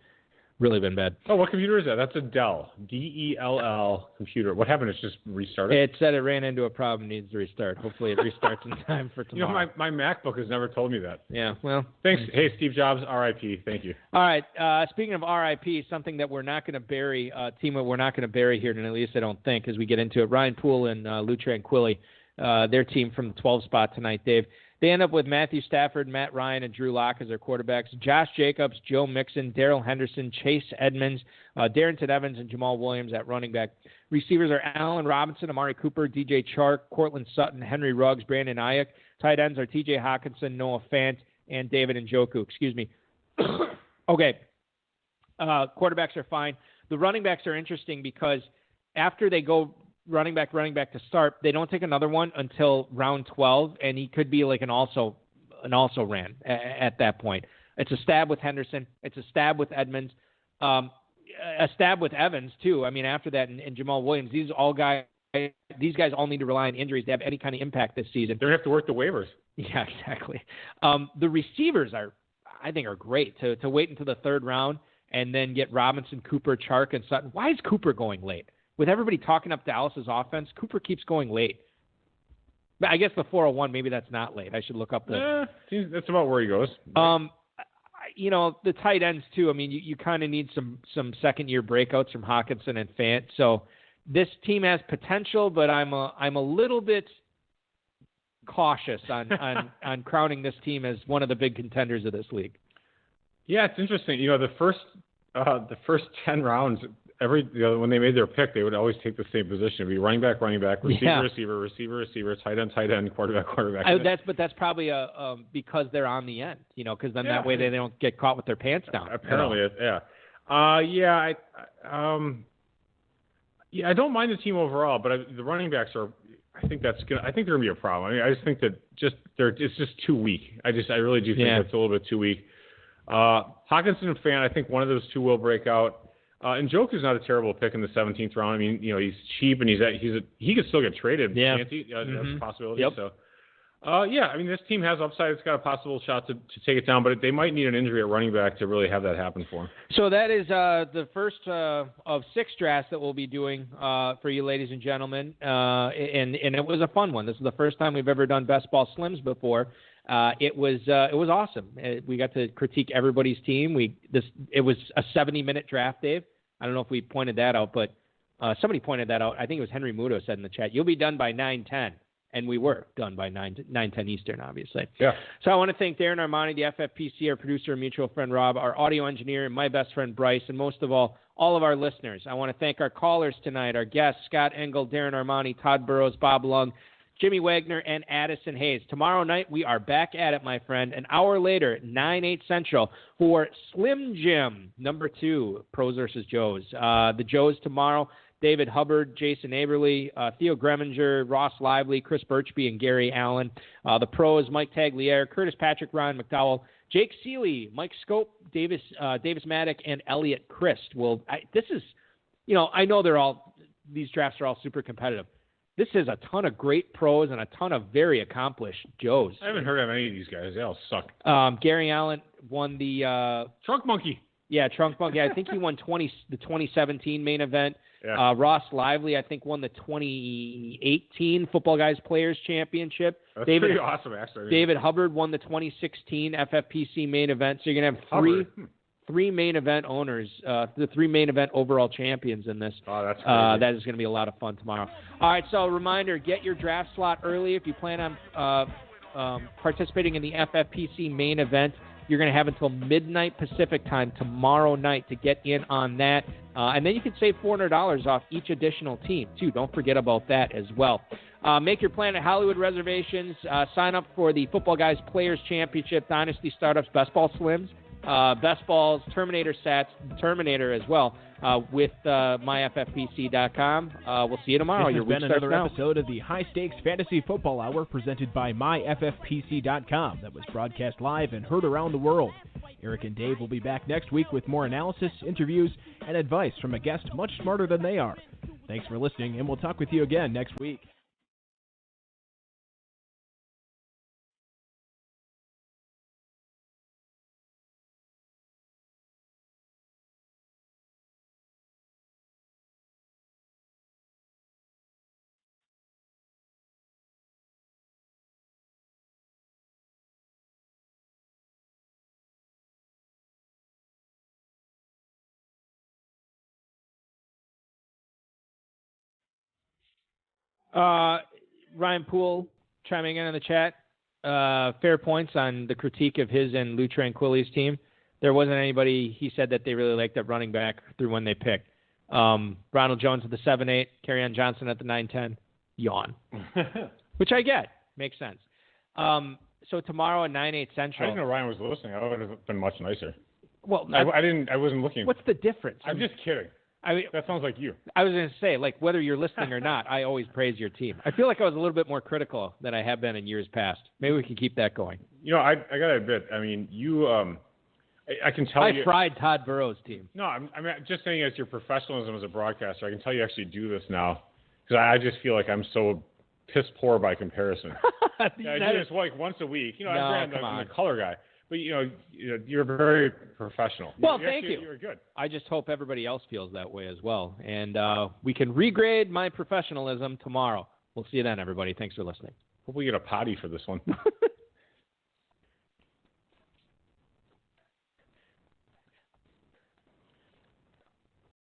been bad. Oh, what computer is that? That's a Dell. Dell computer. What happened? It's just restarted? It said it ran into a problem, needs to restart. Hopefully it restarts in time for tomorrow. My MacBook has never told me that. Yeah, well. Thanks. Hey, Steve Jobs, RIP. Thank you. All right, speaking of RIP, something that we're not going to bury, team that we're not going to bury here, and at least I don't think, as we get into it. Ryan Poole and Lou Tranquilli, their team from the 12 spot tonight, Dave. They end up with Matthew Stafford, Matt Ryan, and Drew Lock as their quarterbacks. Josh Jacobs, Joe Mixon, Darrell Henderson, Chase Edmonds, Darrington Evans, and Jamal Williams at running back. Receivers are Allen Robinson, Amari Cooper, DJ Chark, Cortland Sutton, Henry Ruggs, Brandon Ayuk. Tight ends are TJ Hawkinson, Noah Fant, and David Njoku. Excuse me. Okay. Quarterbacks are fine. The running backs are interesting because after they go running back to start, they don't take another one until round 12, and he could be like an also ran at that point. It's a stab with Henderson. It's a stab with Edmonds. A stab with Evans, too. I mean, after that, and Jamal Williams, these guys all need to rely on injuries to have any kind of impact this season. They're going to have to work the waivers. Yeah, exactly. The receivers I think are great to wait until the third round and then get Robinson, Cooper, Chark, and Sutton. Why is Cooper going late? With everybody talking up Dallas's offense, Cooper keeps going late. But I guess the 401, maybe that's not late. I should look up that's about where he goes. The tight ends too. I mean, you kind of need some second-year breakouts from Hawkinson and Fant. So this team has potential, but I'm a little bit cautious on crowning this team as one of the big contenders of this league. Yeah, it's interesting. The first 10 rounds. When they made their pick, they would always take the same position. It'd be running back, receiver, tight end, quarterback. That's probably because they're on the end, because then that way they don't get caught with their pants down. Apparently, I don't mind the team overall, but the running backs are. I think they're gonna be a problem. I mean, I just think that it's just too weak. I really do think it's a little bit too weak. Hawkinson and Fant, I think one of those two will break out. And Njoku's not a terrible pick in the 17th round. I mean, he's cheap and he could still get traded. Yeah. Can't he? That's a possibility. Yep. So, I mean, this team has upside. It's got a possible shot to take it down, but they might need an injury at running back to really have that happen for them. So that is the first of 6 drafts that we'll be doing for you, ladies and gentlemen. And it was a fun one. This is the first time we've ever done Best Ball Slims before. It was awesome. We got to critique everybody's team. It was a 70-minute draft, Dave. I don't know if we pointed that out, but somebody pointed that out. I think it was Henry Muto said in the chat, "You'll be done by 9:10," and we were done by 9:10 Eastern, obviously. Yeah. So I want to thank Darren Armani, the FFPC, our producer and mutual friend Rob, our audio engineer, and my best friend Bryce, and most of all of our listeners. I want to thank our callers tonight, our guests, Scott Engel, Darren Armani, Todd Burrows, Bob Lung, Jimmy Wagner, and Addison Hayes. Tomorrow night, we are back at it, my friend. An hour later, 9/8 Central, for Slim Jim, number 2, Pros versus Joes. The Joes tomorrow, David Hubbard, Jason Aberle, Theo Greminger, Ross Lively, Chris Birchby, and Gary Allen. The Pros, Mike Tagliere, Curtis Patrick, Ryan McDowell, Jake Seeley, Mike Scope, Davis Maddock, and Elliot Christ. Well, I know these drafts are all super competitive. This is a ton of great pros and a ton of very accomplished Joes. I haven't heard of any of these guys. They all suck. Gary Allen won the Trunk Monkey. Yeah, Trunk Monkey. I think he won the 2017 main event. Yeah. Ross Lively, I think, won the 2018 Football Guys Players Championship. That's pretty awesome, actually. David Hubbard won the 2016 FFPC main event. So you're going to have three main event owners, the 3 main event overall champions in this. Oh, that's crazy. That is going to be a lot of fun tomorrow. All right, so a reminder, get your draft slot early if you plan on participating in the FFPC main event. You're going to have until midnight Pacific time tomorrow night to get in on that. And then you can save $400 off each additional team, too. Don't forget about that as well. Make your Planet Hollywood reservations. Sign up for the Football Guys Players Championship, Dynasty Startups, Best Ball Slims, Best Balls, Terminator Sats, Terminator as well. with myffpc.com. We'll see you tomorrow. This Your has been week starts another now. episode of the High Stakes Fantasy Football Hour presented by myffpc.com that was broadcast live and heard around the world. Eric and Dave will be back next week with more analysis, interviews, and advice from a guest much smarter than they are. Thanks for listening, and we'll talk with you again next week. Ryan Poole chiming in the chat. Fair points on the critique of his and Lou Tranquilli's team. There wasn't anybody, he said, that they really liked at running back through when they picked. Ronald Jones at the 7-8, Kerryon Johnson at the 9-10. Yawn. Which I get. Makes sense. So tomorrow at 9-8 Central. I didn't know Ryan was listening. I would have been much nicer. Well, I wasn't looking. What's the difference? I'm just kidding. I mean, that sounds like you. I was going to say, like, whether you're listening or not, I always praise your team. I feel like I was a little bit more critical than I have been in years past. Maybe we can keep that going. You know, I got to admit, I mean, you, I can tell you. I fried Todd Burrow's team. No, I'm just saying as your professionalism as a broadcaster, I can tell you actually do this now because I just feel like I'm so piss poor by comparison. I do this like once a week. You know, I'm a color guy. But, you're very professional. Well, thank you. You're good. I just hope everybody else feels that way as well. And we can regrade my professionalism tomorrow. We'll see you then, everybody. Thanks for listening. Hope we get a potty for this one.